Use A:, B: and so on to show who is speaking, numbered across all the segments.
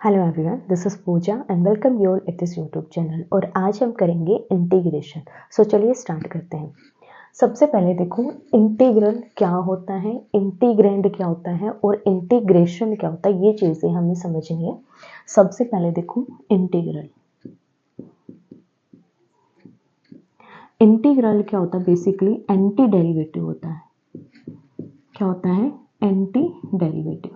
A: Hello everyone, this is Pooja and welcome you all at this YouTube channel. और आज हम करेंगे इंटीग्रेशन। सो चलिए स्टार्ट करते हैं। सबसे पहले देखो इंटीग्रल क्या होता है, इंटीग्रैंड क्या होता है और इंटीग्रेशन क्या होता है, ये चीज़ें हमें समझनी है। सबसे पहले देखो इंटीग्रल। इंटीग्रल क्या होता है? बेसिकली एंटी डेरिवेटिव होता है। क्या होता है? Anti derivative.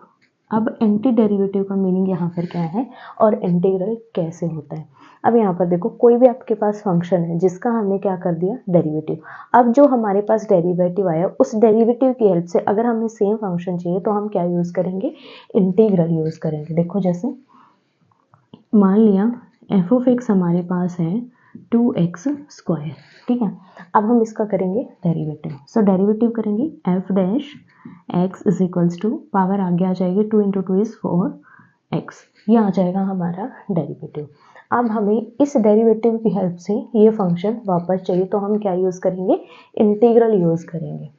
A: अब एंटी डेरिवेटिव का मीनिंग यहाँ पर क्या है और इंटीग्रल कैसे होता है। अब यहाँ पर देखो, कोई भी आपके पास फंक्शन है जिसका हमने क्या कर दिया, डेरिवेटिव। अब जो हमारे पास डेरिवेटिव आया, उस डेरिवेटिव की हेल्प से अगर हमें सेम फंक्शन चाहिए तो हम क्या यूज़ करेंगे, इंटीग्रल यूज़ करेंगे। देखो जैसे मान लिया एफ ऑफ एक्स हमारे पास है 2x स्क्वायर, ठीक है। अब हम इसका करेंगे डेरिवेटिव। सो डेरिवेटिव करेंगे F dash X is equals to, power आगे आ जाएगी 2 इंटू 2 इज 4x, ये आ जाएगा हमारा डेरिवेटिव। अब हमें इस डेरिवेटिव की हेल्प से ये फंक्शन वापस चाहिए तो हम क्या यूज़ करेंगे, इंटीग्रल यूज़ करेंगे।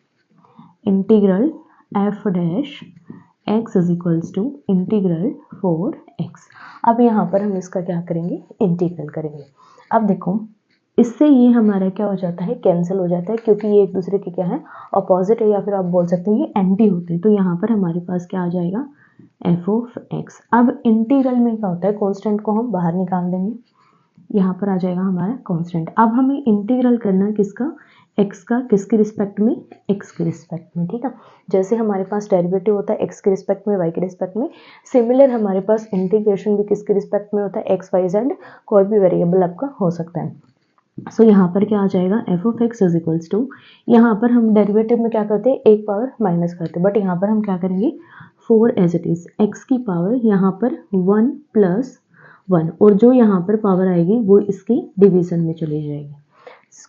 A: Integral F dash x is equals to integral 4x। अब यहाँ पर हम इसका क्या करेंगे, इंटीग्रल करेंगे। अब देखो इससे ये हमारा क्या हो जाता है, कैंसिल हो जाता है, क्योंकि ये एक दूसरे के क्या है, अपोजिट है, या फिर आप बोल सकते हैं ये एंटी होते हैं। तो यहाँ पर हमारे पास क्या आ जाएगा, एफ ऑफ एक्स। अब इंटीग्रल में क्या होता है, कॉन्स्टेंट को हम बाहर निकाल देंगे, यहाँ पर आ जाएगा हमारा कांस्टेंट। अब हमें इंटीग्रल करना है किसका, एक्स का, किसके रिस्पेक्ट में, एक्स के रिस्पेक्ट में, ठीक है। जैसे हमारे पास डेरिवेटिव होता है एक्स के रिस्पेक्ट में, वाई के रिस्पेक्ट में, सिमिलर हमारे पास इंटीग्रेशन भी किसके रिस्पेक्ट में होता है, एक्स वाई जेड, कोई भी वेरिएबल आपका हो सकता है। सो यहाँ पर क्या आ जाएगा, F of X is equals to, यहाँ पर हम डेरिवेटिव में क्या करते हैं, एक पावर माइनस करते हैं, बट यहाँ पर हम क्या करेंगे, 4 एज इट इज, एक्स की पावर यहाँ पर 1 प्लस 1, और जो यहाँ पर पावर आएगी वो इसकी डिवीजन में चली जाएगी।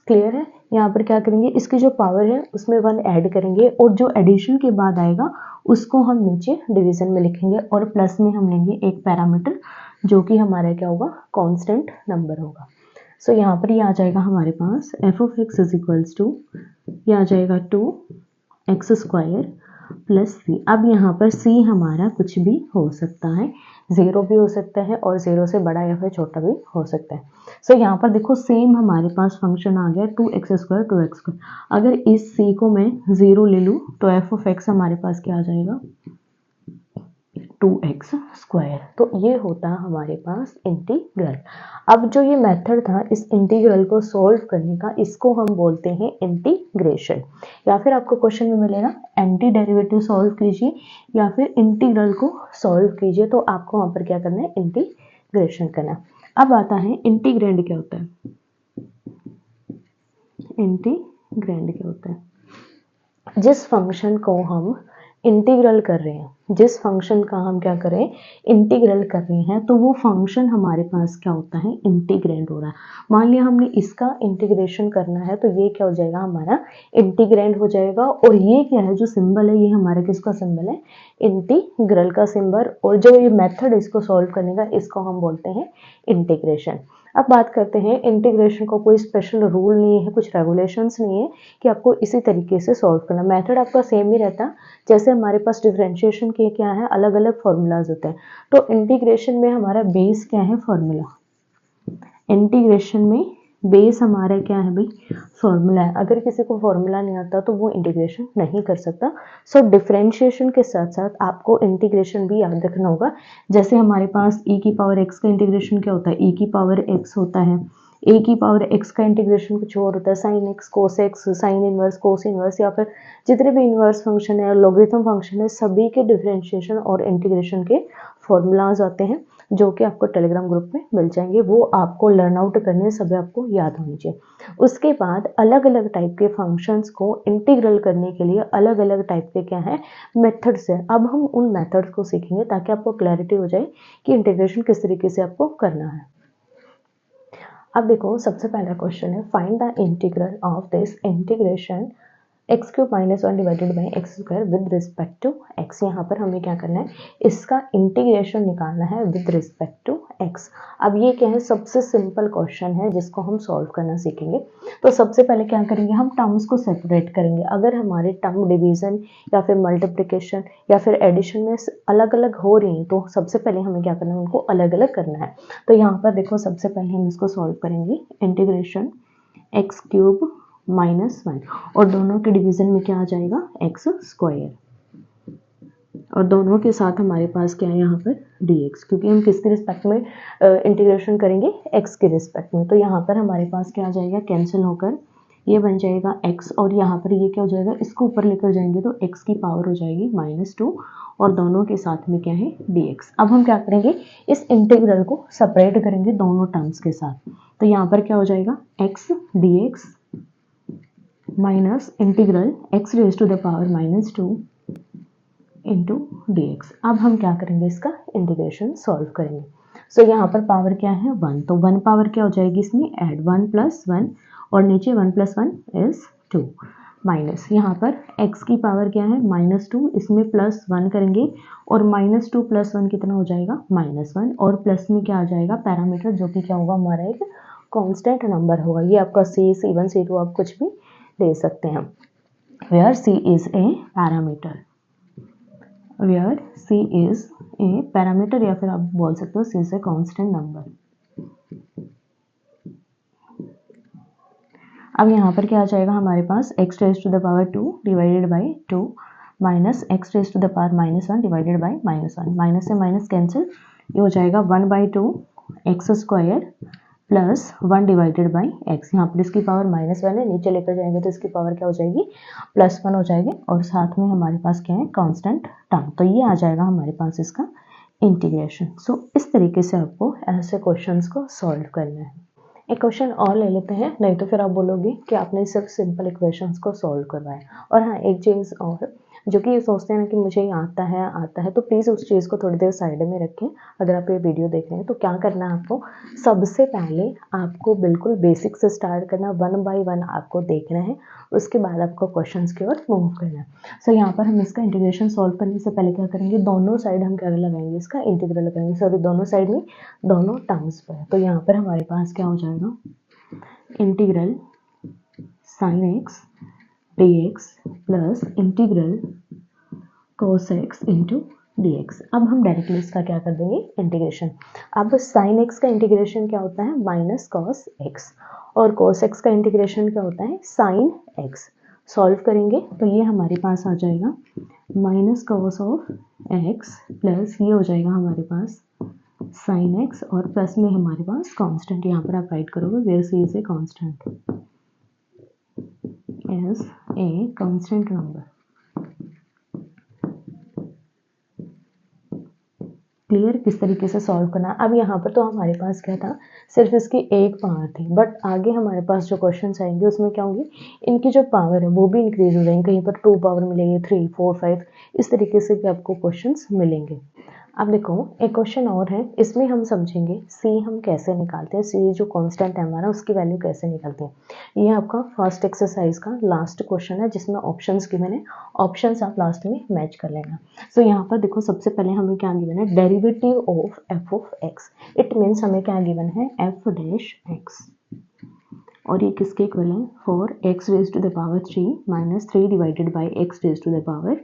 A: क्लियर है। यहाँ पर क्या करेंगे, इसकी जो पावर है उसमें 1 ऐड करेंगे, और जो एडिशन के बाद आएगा उसको हम नीचे डिवीजन में लिखेंगे, और प्लस में हम लेंगे एक पैरामीटर जो कि हमारा क्या होगा, कांस्टेंट नंबर होगा। सो यहाँ पर ये आ जाएगा हमारे पास F of X is equals to, ये आ जाएगा 2x स्क्वायर प्लस सी। अब यहाँ पर सी हमारा कुछ भी हो सकता है, 0 भी हो सकता है और 0 से बड़ा या फिर छोटा भी हो सकता है। सो यहाँ पर देखो सेम हमारे पास फंक्शन आ गया 2x स्क्वायर 2x स्क्वायर। अगर इस सी को मैं 0 ले लूँ तो एफ ऑफ एक्स हमारे पास क्या आ जाएगा, 2x स्क्वायर। तो ये होता है हमारे पास इंटीग्रल। अब जो ये मेथड था इस इंटीग्रल को सॉल्व करने का, इसको हम बोलते हैं इंटीग्रेशन। या फिर आपको क्वेश्चन में मिलेगा एंटी डेरिवेटिव सॉल्व कीजिए या फिर इंटीग्रल को सॉल्व कीजिए, तो आपको वहाँ पर क्या करना है, इंटीग्रेशन करना। अब आता है इंटीग्रैंड क्या होता है। इंटीग्रैंड क्या होता है, जिस फंक्शन को हम इंटीग्रल कर रहे हैं, जिस फंक्शन का हम क्या करें, इंटीग्रल कर रहे हैं, तो वो फंक्शन हमारे पास क्या होता है, इंटीग्रैंड हो रहा है। मान लिया हमने इसका इंटीग्रेशन करना है तो ये क्या हो जाएगा, हमारा इंटीग्रैंड हो जाएगा। और ये क्या है, जो सिंबल है ये हमारा किसका सिंबल है, इंटीग्रल का सिंबल। और जो ये मेथड इसको सॉल्व करने का, इसको हम बोलते हैं इंटीग्रेशन। अब बात करते हैं इंटीग्रेशन को, कोई स्पेशल रूल नहीं है, कुछ रेगुलेशंस नहीं है कि आपको इसी तरीके से सॉल्व करना। मेथड आपका सेम ही रहता है। जैसे हमारे पास डिफरेंशिएशन के क्या है, अलग अलग फॉर्मूलाज होते हैं, तो इंटीग्रेशन में हमारा बेस क्या है, फॉर्मूला। इंटीग्रेशन में बेस हमारा क्या है भाई, फॉर्मूला है। अगर किसी को फॉर्मूला नहीं आता तो वो इंटीग्रेशन नहीं कर सकता। सो डिफरेंशिएशन के साथ साथ आपको इंटीग्रेशन भी याद रखना होगा। जैसे हमारे पास e की पावर x का इंटीग्रेशन क्या होता है, e की पावर x होता है, a की पावर x का इंटीग्रेशन कुछ और होता है, साइन x कोस x, sine inverse cos inverse, या फिर जितने भी इनवर्स फंक्शन है, लॉगरिथम फंक्शन है, सभी के डिफरेंशिएशन और इंटीग्रेशन के फॉर्मूलाज आते हैं जो कि आपको टेलीग्राम ग्रुप में मिल जाएंगे। वो आपको लर्न आउट करने, सभी आपको याद होनी चाहिए। उसके बाद अलग अलग टाइप के फंक्शंस को इंटीग्रल करने के लिए अलग अलग टाइप के क्या है, मेथड्स है। अब हम उन मेथड्स को सीखेंगे ताकि आपको क्लैरिटी हो जाए कि इंटीग्रेशन किस तरीके से आपको करना है। अब देखो सबसे पहला क्वेश्चन है, find the integral of this integration X cube minus 1 divided by X square with respect to X. यहाँ पर हमें क्या करना है, इसका इंटीग्रेशन निकालना है विद रिस्पेक्ट टू एक्स। अब ये क्या है, सबसे सिंपल क्वेश्चन है जिसको हम सॉल्व करना सीखेंगे। तो सबसे पहले क्या करेंगे, हम टर्म्स को सेपरेट करेंगे। अगर हमारे टर्म डिवीजन या फिर मल्टीप्लिकेशन या फिर एडिशन में अलग अलग हो रही हैं तो सबसे पहले हमें क्या करना है, उनको अलग अलग करना है। तो यहाँ पर देखो सबसे पहले हम इसको सॉल्व करेंगे, इंटीग्रेशन एक्स क्यूब माइनस 1 और दोनों के डिवीजन में क्या आ जाएगा, एक्स स्क्वायर, और दोनों के साथ हमारे पास क्या है यहाँ पर dx, क्योंकि हम किसके रिस्पेक्ट में इंटीग्रेशन करेंगे, x के रिस्पेक्ट में। तो यहाँ पर हमारे पास क्या आ जाएगा, कैंसिल होकर ये बन जाएगा x, और यहाँ पर ये क्या हो जाएगा, इसको ऊपर लेकर जाएंगे तो x की पावर हो जाएगी -2 और दोनों के साथ में क्या है dx। अब हम क्या करेंगे, इस इंटीग्रल को सेपरेट करेंगे दोनों टर्म्स के साथ। तो यहाँ पर क्या हो जाएगा, x dx minus integral x raise to the power -2 into dx। अब हम क्या करेंगे, इसका इंटीग्रेशन सॉल्व करेंगे। सो यहाँ पर पावर क्या है 1, तो 1 पावर क्या हो जाएगी इसमें ऐड 1 + 1 और नीचे 1 + 1 इज 2 माइनस यहाँ पर x की पावर क्या है -2, इसमें +1 करेंगे और -2 + 1 कितना हो जाएगा -1, और प्लस में क्या आ जाएगा पैरामीटर, जो कि क्या होगा हमारा एक कांस्टेंट नंबर होगा। ये आपका C, C1, C2 आप कुछ भी ले सकते हैं। Where C is a parameter, where C is a parameter, या फिर आप बोल सकते हो C is a constant number। अब यहाँ पर क्या आ जाएगा हमारे पास, x raised to the power 2 divided by 2 minus x raised to the power -1 divided by -1, minus से माइनस कैंसिल, ये हो जाएगा 1/2 x square plus 1 divided by x. यहाँ पर इसकी पावर -1 है, नीचे लेकर जाएंगे तो इसकी पावर क्या हो जाएगी +1 हो जाएगी, और साथ में हमारे पास क्या है कांस्टेंट टर्म। तो ये आ जाएगा हमारे पास इसका इंटीग्रेशन। सो इस तरीके से आपको ऐसे क्वेश्चंस को सॉल्व करना है। एक क्वेश्चन और ले लेते हैं, नहीं तो फिर आप बोलोगे कि आपने सिर्फ सिंपल इक्वेशंस को सॉल्व करवाया। और हाँ, एक चीज़ और, जो कि ये सोचते हैं ना कि मुझे ये आता है, तो प्लीज़ उस चीज़ को थोड़ी देर साइड में रखें। अगर आप ये वीडियो देख रहे हैं तो क्या करना है आपको, सबसे पहले आपको बिल्कुल बेसिक से स्टार्ट करना, 1 बाय 1 आपको देखना है, उसके बाद आपको क्वेश्चंस की ओर मूव करना है। सो यहाँ पर हम इसका इंटीग्रेशन सॉल्व करने से पहले क्या करेंगे, दोनों साइड हम क्या लगाएंगे, इसका इंटीग्रल लगाएंगे, सॉरी दोनों साइड में दोनों टर्म्स पर। तो यहाँ पर हमारे पास क्या हो जाएगा, integral sin x dx plus integral cos x into dx। अब हम डायरेक्टली इसका क्या कर देंगे, इंटीग्रेशन। अब sin x का इंटीग्रेशन क्या होता है, -cos x, और cos x का इंटीग्रेशन क्या होता है, sin x। सॉल्व करेंगे तो ये हमारे पास आ जाएगा -cos ऑफ x प्लस ये हो जाएगा हमारे पास sin x, और प्लस में हमारे पास कांस्टेंट, यहाँ पर आप राइट करोगे where c is a constant, as a constant number. Clear किस तरीके से सॉल्व करना। अब यहाँ पर तो हमारे पास क्या था, सिर्फ इसकी एक पावर थी, बट आगे हमारे पास जो क्वेश्चंस आएंगे उसमें क्या होंगे, इनकी जो पावर है वो भी इंक्रीज हो जाएंगे, कहीं पर 2 पावर मिलेंगे, 3, 4, 5, इस तरीके से भी आपको क्वेश्चंस मिलेंगे। अब देखो एक क्वेश्चन और है, इसमें हम समझेंगे सी हम कैसे निकालते हैं, सी जो कांस्टेंट है हमारा उसकी वैल्यू कैसे निकालते हैं। ये आपका फर्स्ट एक्सरसाइज का लास्ट क्वेश्चन है जिसमें ऑप्शंस गिवन है, ऑप्शंस आप लास्ट में मैच कर लेना। सो यहाँ पर देखो सबसे पहले हमें क्या गिवन है, derivative of F of x, it means हमें क्या गिवन है, एफ डैश एक्स, और ये किसके इक्वल है, for X raise to the power 3 minus 3 divided by X raise to the power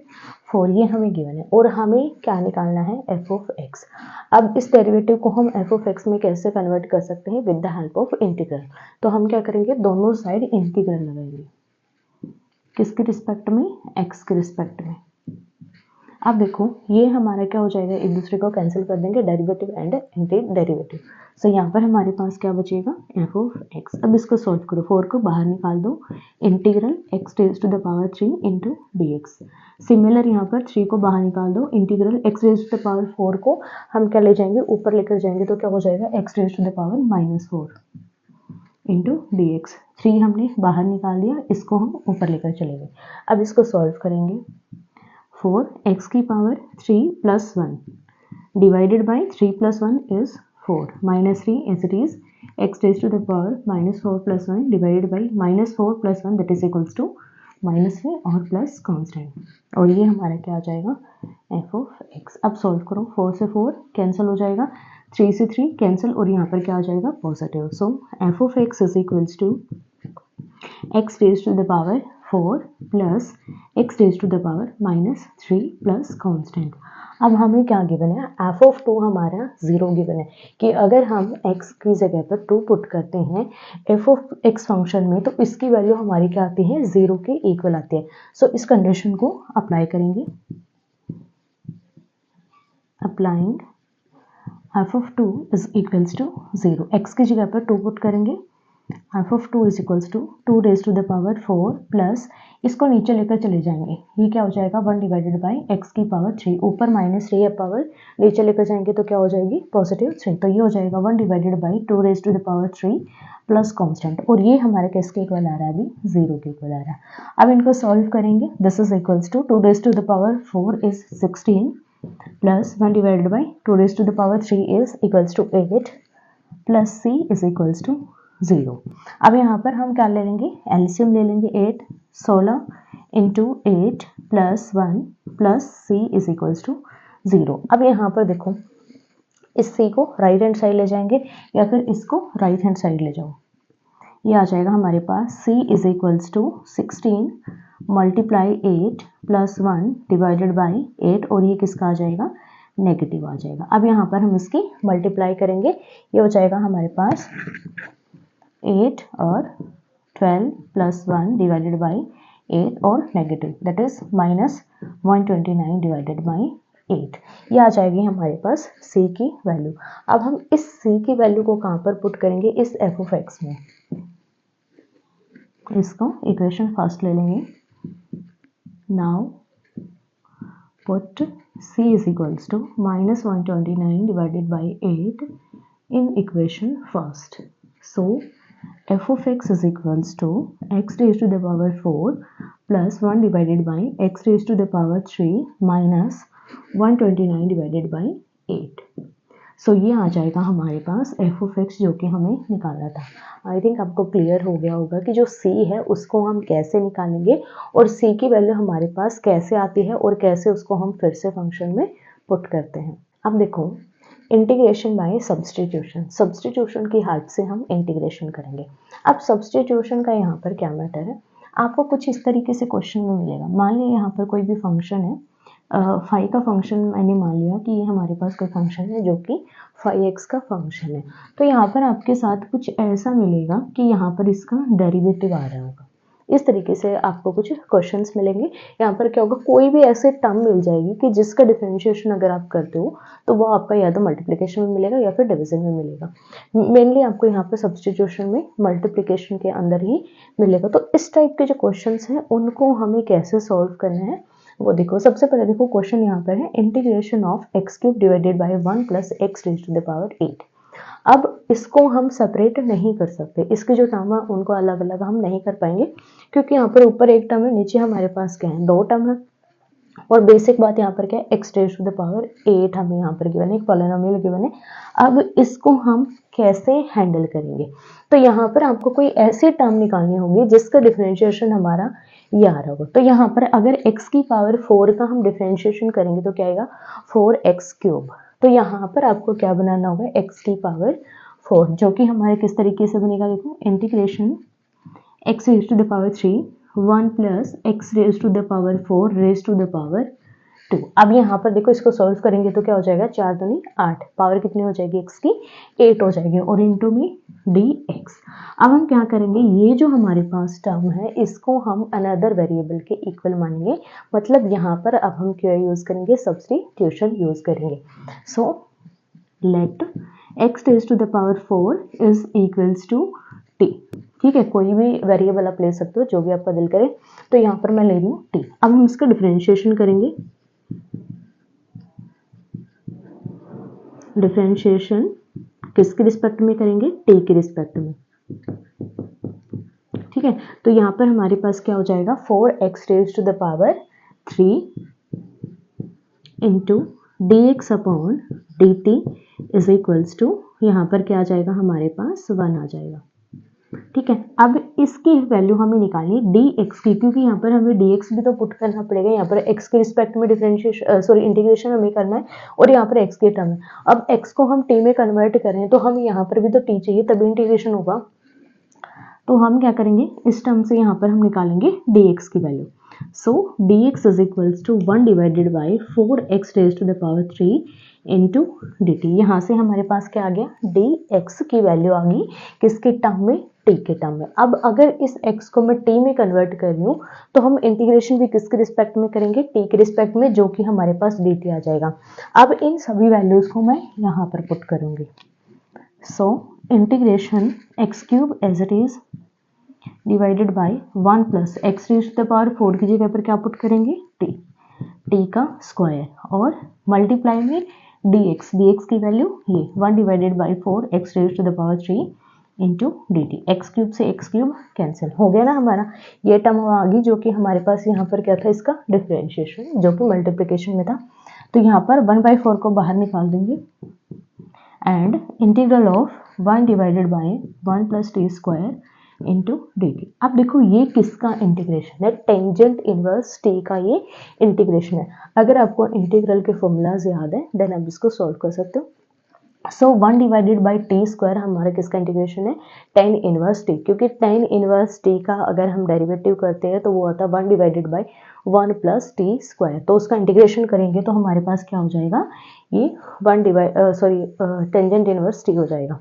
A: 4, ये हमें गिवन है। और हमें क्या निकालना है, एफ ऑफ एक्स। अब इस डेरिवेटिव को हम एफ ऑफ एक्स में कैसे कन्वर्ट कर सकते हैं, with the help of integral. तो हम क्या करेंगे, दोनों साइड इंटीग्रल लगाएंगे, किसके रिस्पेक्ट में, एक्स के रिस्पेक्ट में। अब देखो ये हमारा क्या हो जाएगा, एक दूसरे को कैंसिल कर देंगे, डेरिवेटिव एंड एंटी डेरिवेटिव। सो यहाँ पर हमारे पास क्या बचेगा, एफ ऑफ एक्स। अब इसको सॉल्व करो, 4 को बाहर निकाल दो, integral X raise to the power 3 into D X. Similar यहाँ पर 3 को बाहर निकाल दो, integral X raise to the power 4 को हम क्या ले जाएंगे, ऊपर लेकर जाएंगे, तो क्या हो जाएगा, X raise to the power -4 into D X. 3 हमने बाहर निकाल दिया, इसको हम ऊपर लेकर चलेंगे। अब इसको सॉल्व करेंगे, 4 x की power 3 + 1 divided by 3 + 1 is 4 -3 as it is x raise to the power -4 + 1 divided by -4 + 1 that is equals to -3 और प्लस कांस्टेंट, और ये हमारा क्या आ जाएगा एफ ऑफ एक्स। अब सॉल्व करो, 4 से 4 कैंसिल हो जाएगा, 3 से 3 कैंसिल, और यहाँ पर क्या आ जाएगा positive. So F of X is equals to x raised to the power 4 plus x raised to the power -3 plus constant. अब हमें क्या गिवन है, f ऑफ 2 हमारा 0 गिवन है कि अगर हम x की जगह पर 2 पुट करते हैं f ऑफ x फंक्शन में, तो इसकी वैल्यू हमारी क्या आती है 0 के इक्वल आती है। सो इस कंडीशन को अप्लाई करेंगे, applying f of 2 is equals to 0, x की जगह पर 2 पुट करेंगे, f of 2 is equals to 2 raise to the power 4 plus, इसको नीचे लेकर चले जाएंगे, ये क्या हो जाएगा 1 डिवाइडेड बाई x की पावर 3, ऊपर -3 है पावर, नीचे लेकर जाएंगे तो क्या हो जाएगी +3, तो ये हो जाएगा 1 divided by 2 raise to the power 3 plus constant, और ये हमारे किसके इक्वल आ रहा है अभी 0 के इक्वल आ रहा है। अब इनको सॉल्व करेंगे, this is equals to 2 raise to the power 4 is 16 plus 1 divided by 2 raise to the power 3 is equals to 8 plus c is equals to 0। अब यहाँ पर हम क्या ले लेंगे, एलसीएम ले लेंगे, 8 16 into 8 plus 1 plus c is equals to 0। अब यहाँ पर देखो, इस c को राइट हैंड साइड ले जाएंगे या फिर इसको राइट हैंड साइड ले जाओ, ये आ जाएगा हमारे पास c is equals to 16 multiply 8 plus 1 divided by 8, और ये किसका आ जाएगा नेगेटिव आ जाएगा। अब यहाँ पर हम इसकी मल्टीप्लाई करेंगे, ये हो जाएगा हमारे पास 8 और 12 प्लस 1 डिवाइडेड बाई 8 और negative, that is -129 divided by 8, ये आ जाएगी हमारे पास c की वैल्यू। अब हम इस c की वैल्यू को कहाँ पर पुट करेंगे, इस f ऑफ x में, इसको इक्वेशन फर्स्ट ले लेंगे। Now put c is equals to -129 divided by 8 in equation first. So f of x is equals to x raised to the power 4 plus 1 divided by x raised to the power 3 minus 129 divided by 8। सो ये आ जाएगा हमारे पास f of x जो कि हमें निकालना था। I think आपको क्लियर हो गया होगा कि जो c है उसको हम कैसे निकालेंगे और c की वैल्यू हमारे पास कैसे आती है और कैसे उसको हम फिर से फंक्शन में पुट करते हैं। अब देखो, इंटीग्रेशन बाय सब्सटीट्यूशन, सब्सटीट्यूशन की हेल्प से हम इंटीग्रेशन करेंगे। अब सब्सटीट्यूशन का यहाँ पर क्या मैटर है, आपको कुछ इस तरीके से क्वेश्चन में मिलेगा। मान लिया यहाँ पर कोई भी फंक्शन है, फाई का फंक्शन मैंने मान लिया कि ये हमारे पास कोई फंक्शन है जो कि फाई एक्स का फंक्शन है, तो यहाँ पर आपके साथ कुछ ऐसा मिलेगा कि यहाँ पर इसका डेरिवेटिव आ रहा होगा। इस तरीके से आपको कुछ क्वेश्चंस मिलेंगे। यहाँ पर क्या होगा, कोई भी ऐसे टर्म मिल जाएगी कि जिसका डिफरेंशिएशन अगर आप करते हो तो वो आपका या तो मल्टीप्लिकेशन में मिलेगा या फिर डिवीजन में मिलेगा। मेनली आपको यहाँ पर सब्सटीट्यूशन में मल्टीप्लिकेशन के अंदर ही मिलेगा। तो इस टाइप के जो क्वेश्चंस हैं उनको हमें कैसे सॉल्व करना है वो देखो। सबसे पहले देखो, क्वेश्चन यहाँ पर है integration of x cube divided by 1 plus x raise to the power 8। अब इसको हम सेपरेट नहीं कर सकते, इसके जो टर्म है उनको अलग अलग हम नहीं कर पाएंगे, क्योंकि यहाँ पर ऊपर एक टर्म है, नीचे हमारे पास क्या है 2 टर्म है, और बेसिक बात यहाँ पर क्या है x raise to the power 8 हमें यहाँ पर गिवन है, एक पॉलिनोमियल गिवन है। अब इसको हम कैसे हैंडल करेंगे, तो यहाँ पर आपको कोई ऐसी टर्म निकालनी होगी जिसका डिफरेंशिएशन हमारा ये आ रहा होगा। तो यहाँ पर अगर x की पावर 4 का हम डिफरेंशिएशन करेंगे तो क्या आएगा 4x क्यूब। तो यहाँ पर आपको क्या बनाना होगा x की पावर 4, जो कि हमारे किस तरीके से बनेगा, देखो integration x raise to the power 3 1 plus x raise to the power 4 raise to the power 2। अब यहाँ पर देखो, इसको सॉल्व करेंगे तो क्या हो जाएगा 4 दूनी 8, पावर कितनी हो जाएगी x की 8 हो जाएगी, और इनटू में dx। अब हम क्या करेंगे, ये जो हमारे पास टर्म है इसको हम अनदर वेरिएबल के इक्वल मानेंगे, मतलब यहाँ पर अब हम क्या यूज करेंगे, सब्स्टिट्यूशन यूज करेंगे। So let x raise to the power 4 is equals to t। ठीक है, कोई भी वेरिएबल आप ले सकते हो जो भी आपका दिल करे, तो यहाँ पर मैं ले रही हूँ t। अब हम इसका डिफरेंशिएशन करेंगे, डिफरेंशिएशन किसके रिस्पेक्ट में करेंगे, t के रिस्पेक्ट में। ठीक है, तो यहाँ पर हमारे पास क्या हो जाएगा 4x raise to the power 3 into dx upon dt is equals to, यहाँ पर क्या आ जाएगा हमारे पास 1 आ जाएगा। ठीक है। अब इसकी वैल्यू हमें निकालनी है डी एक्स की, क्योंकि यहाँ पर हमें डी एक्स भी तो पुट करना पड़ेगा। यहाँ पर एक्स के रिस्पेक्ट में डिफरेंशिएशन इंटीग्रेशन हमें करना है, और यहाँ पर एक्स के टर्म है। अब एक्स को हम टी में कन्वर्ट करें तो हम यहाँ पर भी तो टी चाहिए, तभी इंटीग्रेशन होगा। तो हम क्या करेंगे, इस टर्म से यहाँ पर हम निकालेंगे डी एक्स की value. So d x is equals to 1 divided by 4x raise to the power 3 into d t. यहाँ से हमारे पास क्या आ गया, डी एक्स की वैल्यू आ गई किसके टर्म में, टी के टर्म में। अब अगर इस x को मैं t में कन्वर्ट कर रही हूँ तो हम इंटीग्रेशन भी किसके रिस्पेक्ट में करेंगे, t के रिस्पेक्ट में, जो कि हमारे पास dt आ जाएगा। अब इन सभी वैल्यूज को मैं यहाँ पर पुट करूँगी। So integration x cube as it is divided by 1 plus x raise to the power 4 की जगह पर क्या पुट करेंगे, t का स्क्वायर, और मल्टीप्लाई में dx की वैल्यू ये 1 divided by 4 x raise to the power 3 into d t. X cube से एक्स क्यूब कैंसिल हो गया ना हमारा, ये टर्म आ गई जो कि हमारे पास यहाँ पर क्या था, इसका डिफरेंशिएशन, जो कि मल्टीप्लिकेशन में था। तो यहाँ पर 1/4 को बाहर निकाल देंगे, and integral of 1 divided by 1 plus T square into d t. अब देखो ये किसका इंटीग्रेशन है, टेंजेंट इनवर्स टी का ये इंटीग्रेशन है। अगर आपको इंटीग्रल के फॉर्मूलाज याद है देन आप इसको सॉल्व कर सकते हो। सो 1 डिवाइडेड बाई टी स्क्वायर हमारा किसका इंटीग्रेशन है, टेन इनवर्स टी, क्योंकि टेन इनवर्स टी का अगर हम डेरिवेटिव करते हैं तो वो आता है 1 divided by 1 plus T square. तो उसका इंटीग्रेशन करेंगे तो हमारे पास क्या हो जाएगा, ये टेंजेंट इनवर्स टी हो जाएगा।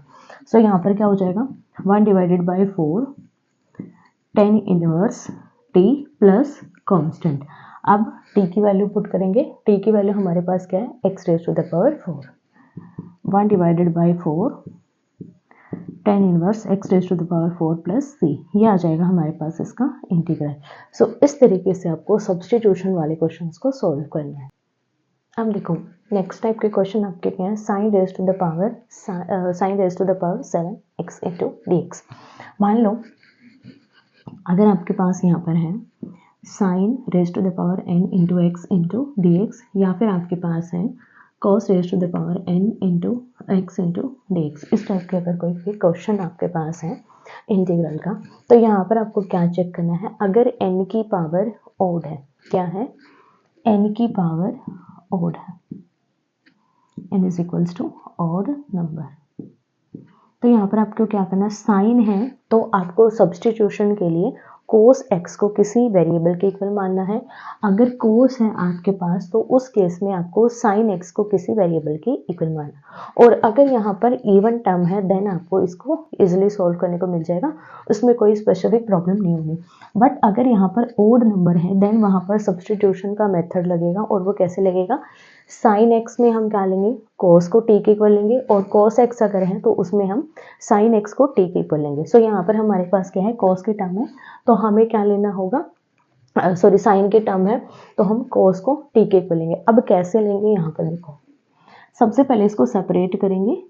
A: सो यहाँ पर क्या हो जाएगा, 1 divided by 4 tan inverse T plus constant. अब टी की वैल्यू पुट करेंगे, टी की वैल्यू हमारे पास क्या है, x raise to the power 4, 1 divided by 4 tan inverse X raise to the power 4 plus C, ये आ जाएगा हमारे पास इसका इंटीग्रल। सो इस तरीके से आपको सब्स्टिट्यूशन वाले क्वेश्चंस को सॉल्व करना है। अब देखो नेक्स्ट टाइप के क्वेश्चन आपके क्या है, sine raise to the power 7 x into D x. मान लो अगर आपके पास यहाँ पर है sine raise to the power n into x into D x, या फिर आपके पास है cos raise to the power n into x into D x. इस टाइप के अगर कोई भी क्वेश्चन आपके पास है इंटीग्रल का, तो यहाँ पर आपको क्या चेक करना है, अगर n की पावर ओड है, क्या है, n की पावर ओड है, n is equals to odd number, तो यहाँ पर आपको क्या करना है, साइन है तो आपको सब्स्टिट्यूशन के लिए कोस एक्स को किसी वेरिएबल के इक्वल मानना है। अगर कोस है आपके पास तो उस केस में आपको साइन एक्स को किसी वेरिएबल के इक्वल मानना। और अगर यहाँ पर इवन टर्म है देन आपको इसको इजीली सॉल्व करने को मिल जाएगा, उसमें कोई स्पेसिफिक प्रॉब्लम नहीं होगी। बट अगर यहाँ पर ओड नंबर है देन वहाँ पर सब्स्टिट्यूशन का मेथड लगेगा, और वो कैसे लगेगा, साइन एक्स में हम क्या लेंगे, कोस को टी के इक्वल लेंगे, और कोस एक्स अगर है तो उसमें हम साइन एक्स को टी के इक्वल लेंगे। सो यहाँ पर हमारे पास क्या है, कोस की टर्म है तो हमें क्या लेना होगा, साइन के टर्म है तो हम कोस को टी के इक्वल लेंगे। अब कैसे लेंगे, यहाँ पर देखो सबसे पहले इसको सेपरेट करेंगे,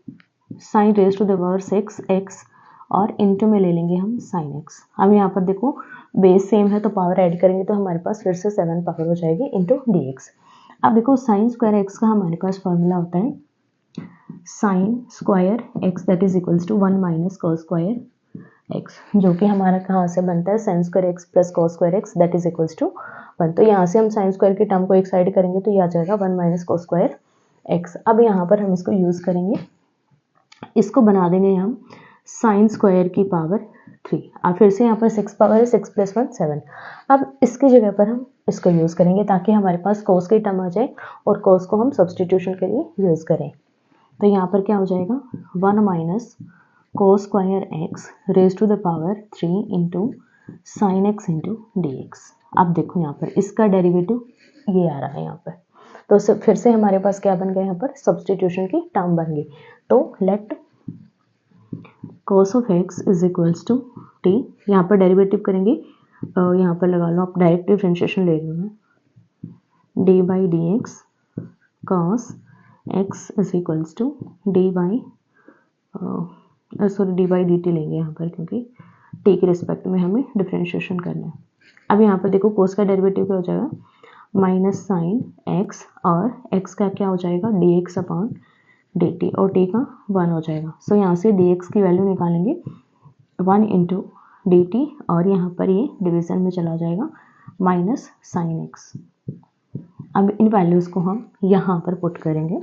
A: sine raise to the power 6 x और इंटू में ले लेंगे हम साइन एक्स। हम यहाँ पर देखो बेस सेम है तो पावर ऐड करेंगे तो हमारे पास फिर से 7 पावर हो जाएगी इंटू डी एक्स। अब देखो साइन स्क्वायर एक्स का हमारे पास फॉर्मूला होता है sine square x that is equals to 1 minus cos square x, जो कि हमारा कहाँ से बनता है, sine square x plus cos square x that is equals to 1। तो यहाँ से हम साइन स्क्वायर की टर्म को एक साइड करेंगे तो ये आ जाएगा 1 माइनस कॉस स्क्वायर एक्स। अब यहाँ पर हम इसको यूज़ करेंगे, इसको बना देंगे हम साइन स्क्वायर की पावर 3। अब फिर से यहाँ पर 6 पावर है, 6 प्लस 1 7। अब इसकी जगह पर हम इसको यूज़ करेंगे ताकि हमारे पास कोस की टर्म आ जाए और कोस को हम सब्स्टिट्यूशन के लिए यूज़ करें। तो यहाँ पर क्या हो जाएगा, 1 minus cos square x raise to the power 3 into sine x into D x. अब देखो यहाँ पर इसका डेरिवेटिव ये आ रहा है यहाँ पर, तो फिर से हमारे पास क्या बन गया, यहाँ पर सब्स्टिट्यूशन की टर्म बन गई। तो let cos of x is equals to t, यहाँ पर डेरिवेटिव करेंगे, यहाँ पर लगा लो, आप डायरेक्ट डिफरेंशिएशन ले लो, D by D X cos X is equals to D by D T लेंगे यहाँ पर, क्योंकि टी के रिस्पेक्ट में हमें डिफरेंशिएशन करना है। अब यहाँ पर देखो कोस का डेरिवेटिव क्या हो जाएगा, माइनस साइन एक्स, और एक्स का क्या हो जाएगा, D x upon d T, और टी का 1 हो जाएगा। सो यहाँ से डी एक्स की वैल्यू निकालेंगे 1 इंटू डी टी, और यहाँ पर ये डिवीज़न में चला जाएगा माइनस साइन एक्स। अब इन वैल्यूज़ को हम यहाँ पर पुट करेंगे।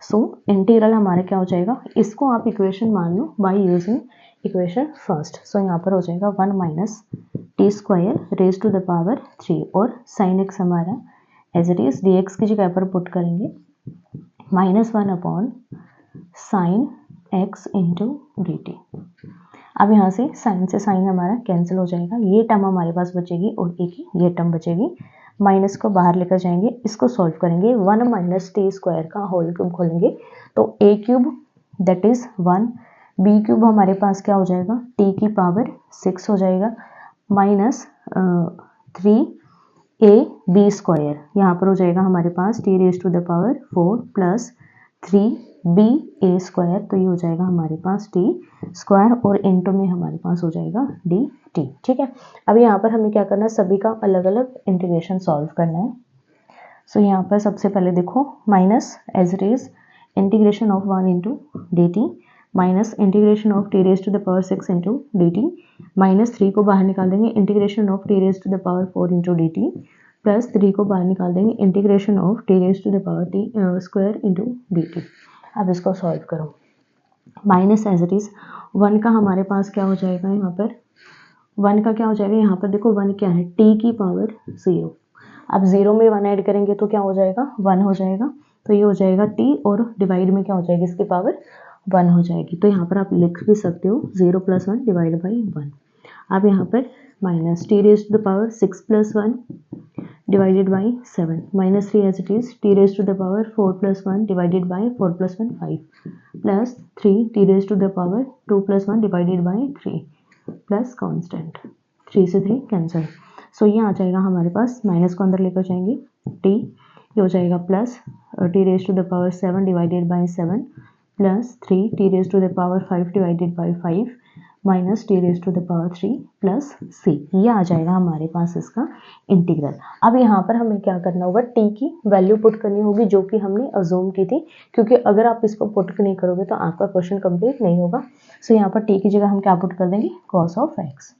A: सो इंटीग्रल हमारा क्या हो जाएगा, इसको आप इक्वेशन मान लो by using equation first. So यहाँ पर हो जाएगा 1 minus t square raise to the power 3, और साइन एक्स हमारा as it is d x की जगह पर पुट करेंगे -1 upon sine x into d t. अब यहाँ से साइन हमारा कैंसिल हो जाएगा, ये टर्म हमारे पास बचेगी और एक ये टर्म बचेगी। माइनस को बाहर लेकर जाएंगे, इसको सॉल्व करेंगे। 1 माइनस टी स्क्वायर का होल क्यूब खोलेंगे तो a cube that is 1, b cube हमारे पास क्या हो जाएगा t की पावर 6 हो जाएगा, माइनस 3ab स्क्वायर, यहाँ पर हो जाएगा हमारे पास t raise to the power 4 plus 3ba square, तो ये हो जाएगा हमारे पास t स्क्वायर, और इनटू में हमारे पास हो जाएगा dt। ठीक है, अब यहाँ पर हमें क्या करना है, सभी का अलग अलग इंटीग्रेशन सॉल्व करना है। सो यहाँ पर सबसे पहले देखो minus as it is integration of 1 into d t minus integration of t raise to the power 6 into d t, minus 3 को बाहर निकाल देंगे, integration of t raise to the power 4 into d t, plus 3 को बाहर निकाल देंगे, integration of t raise to the power t square into d t. अब इसको सॉल्व करो। माइनस एज इट इज 1 का हमारे पास क्या हो जाएगा, यहाँ पर 1 का क्या हो जाएगा, यहाँ पर देखो 1 क्या है t की पावर 0। अब 0 में 1 ऐड करेंगे तो क्या हो जाएगा 1 हो जाएगा, तो ये हो जाएगा t, और डिवाइड में क्या हो जाएगी इसकी पावर 1 हो जाएगी। तो यहाँ पर आप लिख भी सकते हो 0 + 1 डिवाइड बाई 1। अब यहाँ पर minus T raise to the power 6 + 1 divided by 7, minus 3 as it is t raise to the power 4 + 1 divided by 4 + 1 5, plus 3 T raise to the power 2 + 1 divided by 3 plus constant, 3 से 3 cancel. सो ये आ जाएगा हमारे पास, minus को अंदर लेकर जाएंगे T, ये हो जाएगा plus T raise to the power 7 divided by 7 plus 3 T raise to the power 5 divided by 5 minus T raise to the power 3 plus C. ये आ जाएगा हमारे पास इसका इंटीग्रल। अब यहाँ पर हमें क्या करना होगा, टी की वैल्यू पुट करनी होगी जो कि हमने अज्यूम की थी, क्योंकि अगर आप इसको पुट नहीं करोगे तो आपका क्वेश्चन कंप्लीट नहीं होगा। सो यहाँ पर टी की जगह हम क्या पुट कर देंगे, cos of x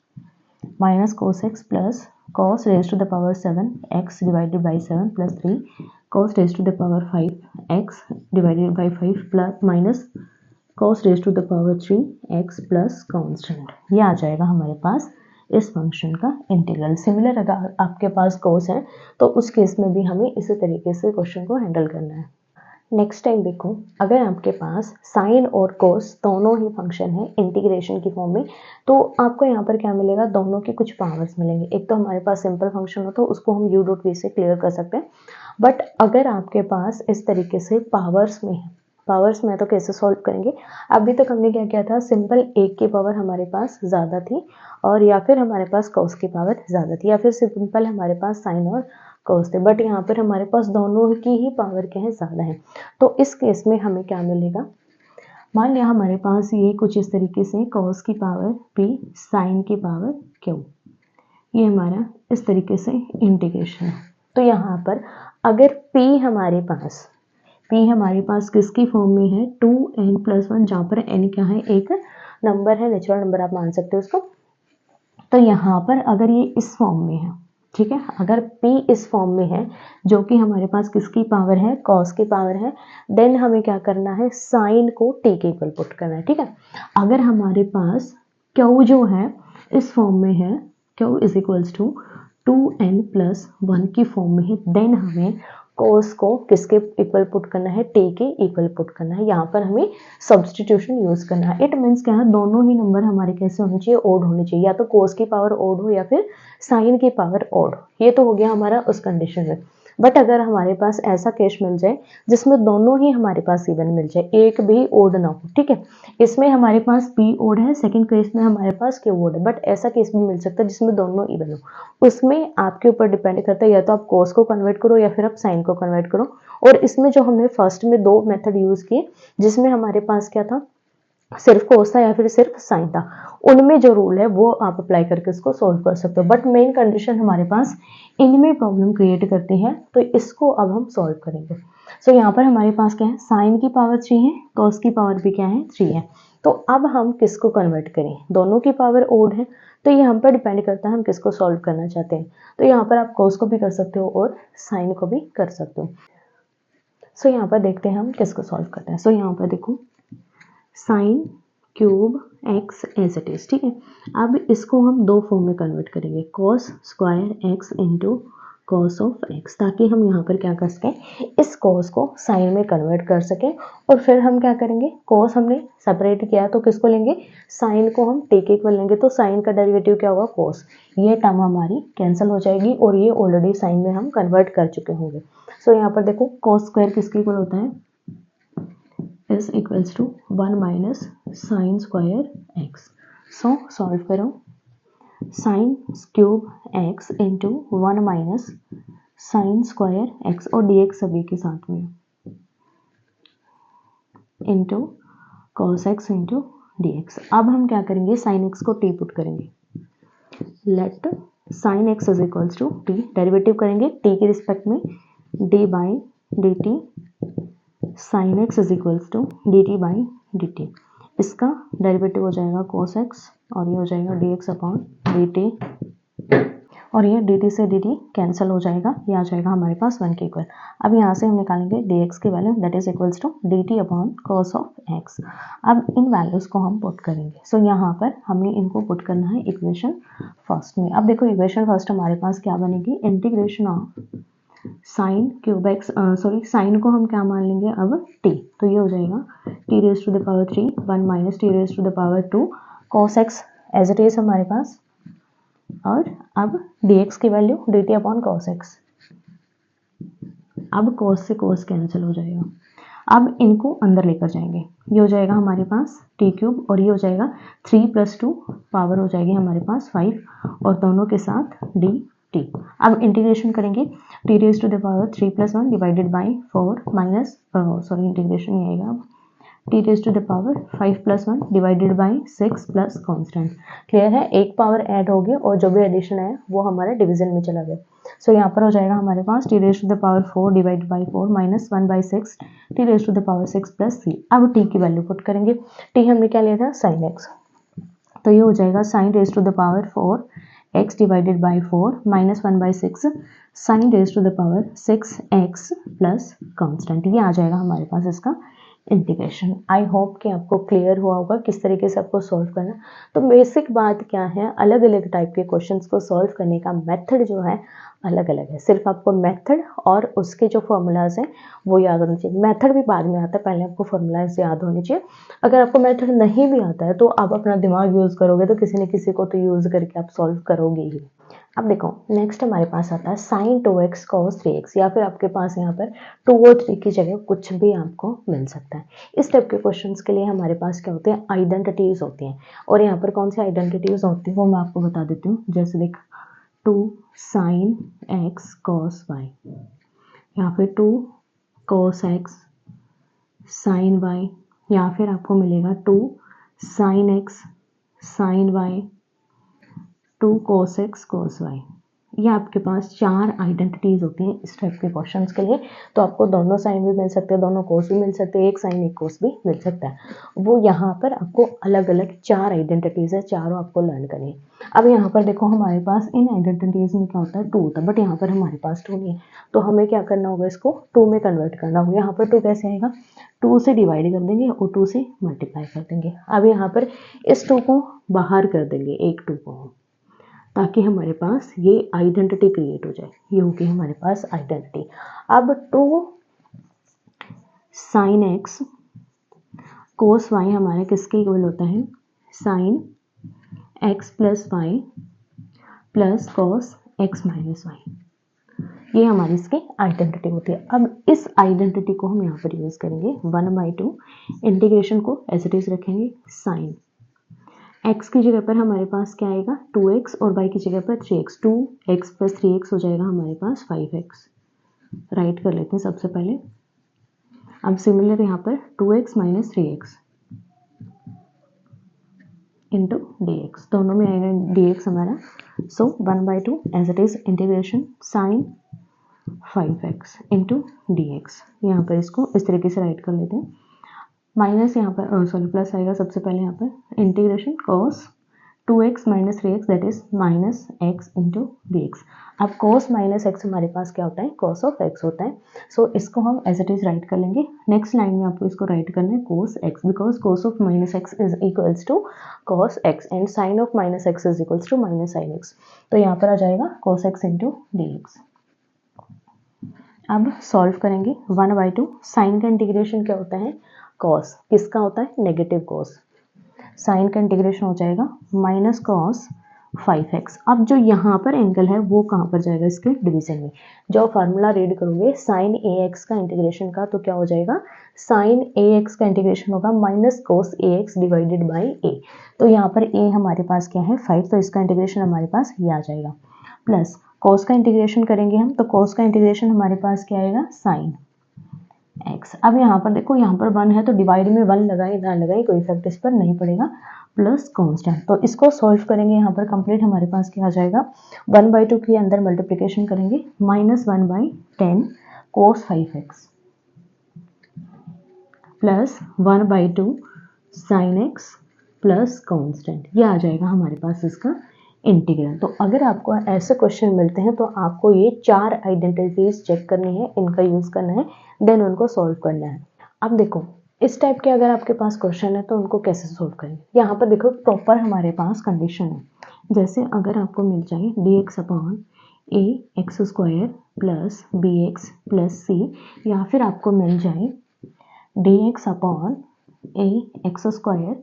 A: minus cos x plus cos raise to the power 7 x divided by 7 plus 3 cos raise to the power 5 x divided by 5 plus minus cos raise to the power 3 x plus constant. ये आ जाएगा हमारे पास इस function का integral. Similar अगर आपके पास कोस है तो उस केस में भी हमें इसी तरीके से क्वेश्चन को हैंडल करना है। नेक्स्ट टाइम देखो, अगर आपके पास साइन और कोस दोनों ही फंक्शन है इंटीग्रेशन की फॉर्म में, तो आपको यहाँ पर क्या मिलेगा, दोनों के कुछ पावर्स मिलेंगे। एक तो हमारे पास सिंपल फंक्शन हो तो उसको हम u डॉट v से क्लियर कर सकते हैं, बट अगर आपके पास इस तरीके से पावर्स में है, पावर्स में तो कैसे सॉल्व करेंगे। अभी तक हमने क्या किया था, सिंपल एक की पावर हमारे पास ज़्यादा थी, और या फिर हमारे पास कोस की पावर ज़्यादा थी, या फिर सिंपल हमारे पास साइन और कोस थे, बट यहाँ पर हमारे पास दोनों की ही पावर क्या है, ज़्यादा है। तो इस केस में हमें क्या मिलेगा, मान लिया हमारे पास ये कुछ इस तरीके से कोस की पावर p साइन की पावर q, ये हमारा इस तरीके से इंटीग्रेशन है। तो यहाँ पर अगर p हमारे पास किसकी फॉर्म में है, 2n+1, जहाँ पर n क्या है, एक नंबर है, नेचुरल नंबर आप मान सकते हो उसको। तो यहाँ पर अगर ये इस फॉर्म में है, ठीक है, अगर p इस फॉर्म में है जो कि हमारे पास किसकी पावर है, कॉस की पावर है, देन हमें क्या करना है, साइन को t के इक्वल पुट करना है। ठीक है, अगर हमारे पास q जो है इस फॉर्म में है, q = 2n+1 की फॉर्म में है, देन हमें कोस को किसके इक्वल पुट करना है, t के इक्वल पुट करना है। यहाँ पर हमें सब्सटीट्यूशन यूज करना है। इट मीन्स क्या है, दोनों ही नंबर हमारे कैसे होने चाहिए, ओड होने चाहिए, या तो कोस की पावर ओड हो या फिर साइन की पावर ओड हो। ये तो हो गया हमारा उस कंडीशन में। बट अगर हमारे पास ऐसा केस मिल जाए जिसमें दोनों ही हमारे पास इवन मिल जाए, एक भी ओड ना हो, ठीक है, इसमें हमारे पास p ओड है, सेकंड केस में हमारे पास q ओड है, बट ऐसा केस भी मिल सकता है जिसमें दोनों इवन हो, उसमें आपके ऊपर डिपेंड करता है, या तो आप कोस को कन्वर्ट करो या फिर आप साइन को कन्वर्ट करो। और इसमें जो हमने फर्स्ट में दो मेथड यूज किए, जिसमें हमारे पास क्या था, सिर्फ कोस था या फिर सिर्फ साइन था, उनमें जो रूल है वो आप अप्लाई करके इसको सॉल्व कर सकते हो। बट मेन कंडीशन हमारे पास इनमें प्रॉब्लम क्रिएट करती है, तो इसको अब हम सॉल्व करेंगे। सो यहाँ पर हमारे पास क्या है, साइन की पावर 3 है, कॉस की पावर भी क्या है, 3 है। तो अब हम किसको कन्वर्ट करें, दोनों की पावर ओड है, तो ये हम पर डिपेंड करता है हम किसको सॉल्व करना चाहते हैं। तो यहाँ पर आप कॉस को भी कर सकते हो और साइन को भी कर सकते हो। सो यहाँ पर देखते हैं हम किसको सॉल्व करते हैं। सो यहाँ पर देखो sine cube x as it is, ठीक है। अब इसको हम दो फॉर्म में कन्वर्ट करेंगे, cos square x into cos of x, ताकि हम यहाँ पर क्या कर सकें, इस कॉस को साइन में कन्वर्ट कर सकें। और फिर हम क्या करेंगे, कॉस हमने सेपरेट किया तो किसको लेंगे, साइन को हम टेक इक्वल लेंगे, तो साइन का डेरिवेटिव क्या होगा, कॉस। ये टर्म हमारी कैंसिल हो जाएगी और ये ऑलरेडी साइन में हम कन्वर्ट कर चुके होंगे। सो यहाँ पर देखो कॉस स्क्वायर किसके इक्वल होता है, is equals to 1 minus sine square X. So solve करो, sine cube X into 1 minus sine square X और डी एक्स सभी के साथ में into cos X into D x. अब हम क्या करेंगे, साइन एक्स को टी पुट करेंगे, let sine X is equals to T, derivative करेंगे टी के रिस्पेक्ट में, D by D T sine X is equals to d T by D T. इसका डेरिवेटिव हो जाएगा cos x और ये हो जाएगा dx अपॉन dt, और ये dt से dt कैंसिल हो जाएगा, ये आ जाएगा हमारे पास 1 के इक्वल। अब यहाँ से हम निकालेंगे dx की value, that is equals to dt upon cos of x। अब इन वैल्यूज को हम पुट करेंगे। सो यहाँ पर हमें इनको पुट करना है इक्वेशन फर्स्ट में। अब देखो इक्वेशन फर्स्ट हमारे पास क्या बनेगी, integration of sine cube x, sorry sine को हम क्या मान लेंगे अब t, तो ये हो जाएगा t raise to the power 3 1 minus t raise to the power 2 cos x as it is हमारे पास, और अब dx की value dt upon cos x। अब cos से cos कैंसिल हो जाएगा। अब इनको अंदर लेकर जाएंगे, ये हो जाएगा हमारे पास t क्यूब और ये हो जाएगा 3 + 2 पावर हो जाएगी हमारे पास 5 और दोनों के साथ dt। अब इंटीग्रेशन करेंगे, t raise to the power 3 + 1 divided by 4 minus, sorry integration नहीं आएगा, अब t raise to the power 5 + 1 divided by 6 plus constant. Clear है, एक पावर ऐड हो गया और जो भी एडिशन है वो हमारे डिवीजन में चला गया। सो यहाँ पर हो जाएगा हमारे पास t raise to the power 4 divided by 4 minus 1/6 t raise to the power 6 plus c। अब t की वैल्यू पुट करेंगे, t हमने क्या लिया था sin x, तो ये हो जाएगा sin raise to the power 4 x divided by 4 minus 1/6 sin raise to the power 6x plus constant. ये आ जाएगा हमारे पास इसका इंटीग्रेशन। आई होप कि आपको क्लियर हुआ होगा किस तरीके से आपको सॉल्व करना। तो बेसिक बात क्या है, अलग अलग टाइप के क्वेश्चंस को सॉल्व करने का मेथड जो है अलग अलग है। सिर्फ आपको मेथड और उसके जो फॉर्मूलाज हैं वो याद होने चाहिए। मेथड भी बाद में आता है, पहले आपको फॉर्मूलाज याद होने चाहिए। अगर आपको मेथड नहीं भी आता है तो आप अपना दिमाग यूज़ करोगे तो किसी न किसी को तो यूज़ करके आप सॉल्व करोगे ही। अब देखो नेक्स्ट हमारे पास आता है sin 2x cos 3x, या फिर आपके पास यहाँ पर 2 और 3 की जगह कुछ भी आपको मिल सकता है। इस टाइप के क्वेश्चंस के लिए हमारे पास क्या होते हैं, आइडेंटिटीज होती हैं। और यहाँ पर कौन सी आइडेंटिटीज होती है वो मैं आपको बता देती हूँ। जैसे देख 2 sin x cos y, या फिर 2 cos x sin y, या फिर आपको मिलेगा 2 sin x sin y 2 cos x cos y। ये आपके पास 4 आइडेंटिटीज होती हैं इस टाइप के क्वेश्चंस के लिए। तो आपको दोनों साइन भी मिल सकते हैं, दोनों कोस भी मिल सकते हैं, एक साइन एक कोस भी मिल सकता है। वो यहाँ पर आपको अलग अलग 4 आइडेंटिटीज है, चारों आपको लर्न करनी है। अब यहाँ पर देखो हमारे पास इन आइडेंटिटीज में क्या होता है, 2 होता है, बट यहाँ पर हमारे पास 2 नहीं है। तो हमें क्या करना होगा, इसको 2 में कन्वर्ट करना होगा। यहाँ पर 2 कैसे आएगा, 2 से डिवाइड कर देंगे और 2 से मल्टीप्लाई कर देंगे। अब यहाँ पर इस 2 को बाहर कर देंगे, एक 2 को, ताकि हमारे पास ये आइडेंटिटी क्रिएट हो जाए। ये होगी हमारे पास आइडेंटिटी। अब 2 sin x cos y हमारे किसके इक्वल होता है, sin x plus y plus cos x minus y. ये हमारी इसकी आइडेंटिटी होती है। अब इस आइडेंटिटी को हम यहाँ पर यूज़ करेंगे 1/2, इंटीग्रेशन को एज इट इज रखेंगे, साइन x की जगह पर हमारे पास क्या आएगा 2x और y की जगह पर 3x, 2x प्लस 3x हो जाएगा हमारे पास 5x। राइट कर लेते हैं सबसे पहले। अब सिमिलर यहाँ पर 2x minus 3x into dx, दोनों में आएगा dx हमारा। So 1/2 as it is integration sine 5x into dx। यहाँ पर इसको इस तरीके से राइट कर लेते हैं। माइनस यहाँ पर सॉरी प्लस आएगा सबसे पहले यहाँ पर integration cos 2x minus 3x that is minus x into D x. अब cos माइनस x हमारे पास क्या होता है, cos ऑफ x होता है। सो इसको हम एज इट इज राइट कर लेंगे। नेक्स्ट लाइन में आपको इसको राइट करना है cos x बिकॉज cos ऑफ minus x is equals to cos x and sin ऑफ minus x is equals to minus sin x। तो यहाँ पर आ जाएगा cos x into D x. अब सॉल्व करेंगे 1/2। साइन का इंटीग्रेशन क्या होता है, cos किसका होता है, नेगेटिव cos। साइन का इंटीग्रेशन हो जाएगा माइनस cos 5x। अब जो यहाँ पर एंगल है वो कहाँ पर जाएगा, इसके डिवीजन में। जो फार्मूला रीड करोगे साइन ax का इंटीग्रेशन का, तो क्या हो जाएगा, साइन ax का इंटीग्रेशन होगा minus cos ax divided by a। तो यहाँ पर a हमारे पास क्या है 5, तो इसका इंटीग्रेशन हमारे पास ये आ जाएगा। प्लस cos का इंटीग्रेशन करेंगे हम, तो cos का इंटीग्रेशन हमारे पास क्या आएगा, साइन x। अब यहाँ पर देखो, यहाँ पर 1 है तो डिवाइड में 1 लगाए ना लगाए कोई इफेक्ट इस पर नहीं पड़ेगा, प्लस कांस्टेंट। तो इसको सॉल्व करेंगे, यहाँ पर कंप्लीट हमारे पास क्या आ जाएगा, 1/2 के अंदर मल्टीप्लिकेशन करेंगे minus 1/10 cos 5x plus 1/2 sin x plus constant. ये आ जाएगा हमारे पास इसका इंटीग्रल। तो अगर आपको ऐसे क्वेश्चन मिलते हैं तो आपको ये 4 आइडेंटिटीज चेक करनी है, इनका यूज करना है, देन उनको सॉल्व करना है। अब देखो इस टाइप के अगर आपके पास क्वेश्चन है तो उनको कैसे सॉल्व करेंगे। यहाँ पर देखो प्रॉपर हमारे पास कंडीशन है, जैसे अगर आपको मिल जाए dx upon A x square plus B x plus C, या फिर आपको मिल जाए dx upon A x square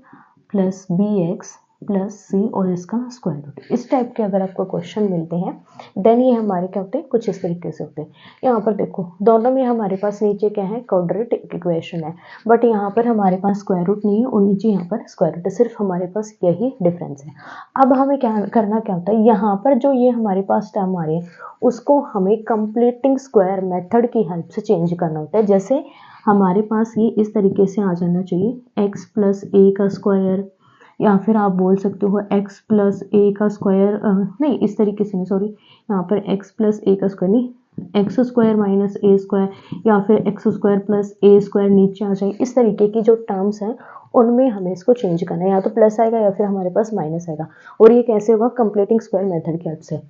A: plus B x plus सी और इसका स्क्वायर रूट। इस टाइप के अगर आपको क्वेश्चन मिलते हैं देन ये हमारे क्या होते हैं, कुछ इस तरीके से होते हैं। यहाँ पर देखो दोनों में हमारे पास नीचे क्या है, क्वाड्रेटिक इक्वेशन है, बट यहाँ पर हमारे पास स्क्वायर रूट नहीं है और नीचे यहाँ पर स्क्वायर रूट है, सिर्फ हमारे पास यही डिफरेंस है। अब हमें क्या करना, क्या होता है, यहाँ पर जो ये हमारे पास टर्म आ रही है उसको हमें कंप्लीटिंग स्क्वायर मेथड की हेल्प से चेंज करना होता है। जैसे हमारे पास ये इस तरीके से आ जाना चाहिए, एक्स प्लस ए का स्क्वायर, या फिर आप बोल सकते हो x प्लस ए का स्क्वायर, नहीं इस तरीके से नहीं, सॉरी यहाँ पर x प्लस ए का स्क्वायर नहीं, x square minus A square, या फिर एक्स स्क्वायर प्लस ए स्क्वायर नीचे आ जाए। इस तरीके की जो टर्म्स हैं उनमें हमें इसको चेंज करना है, या तो प्लस आएगा या फिर हमारे पास माइनस आएगा, और ये कैसे होगा, कंप्लीटिंग स्क्वायर मेथड की हेल्प से।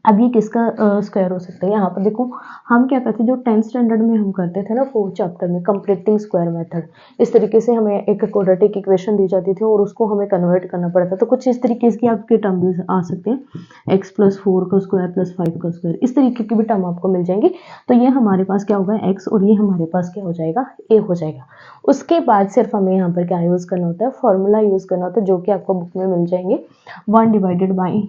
A: अब ये किसका स्क्वायर हो सकता है, यहाँ पर देखो हम क्या करते हैं, जो 10th स्टैंडर्ड में हम करते थे ना 4th चैप्टर में, कंप्लीटिंग स्क्वायर मेथड। इस तरीके से हमें एक क्वाड्रेटिक इक्वेशन दी जाती थी और उसको हमें कन्वर्ट करना पड़ता, तो कुछ इस तरीके की आपके टर्म भी आ सकते हैं, x प्लस 4 का स्क्वायर प्लस 5 का स्क्वायर, इस तरीके की भी टर्म आपको मिल जाएंगे। तो ये हमारे पास क्या होगा, x, और ये हमारे पास क्या हो जाएगा, a हो जाएगा। उसके बाद सिर्फ हमें यहाँ पर क्या यूज़ करना होता है, फॉर्मूला यूज़ करना होता है, जो कि आपको बुक में मिल जाएंगे, 1 divided by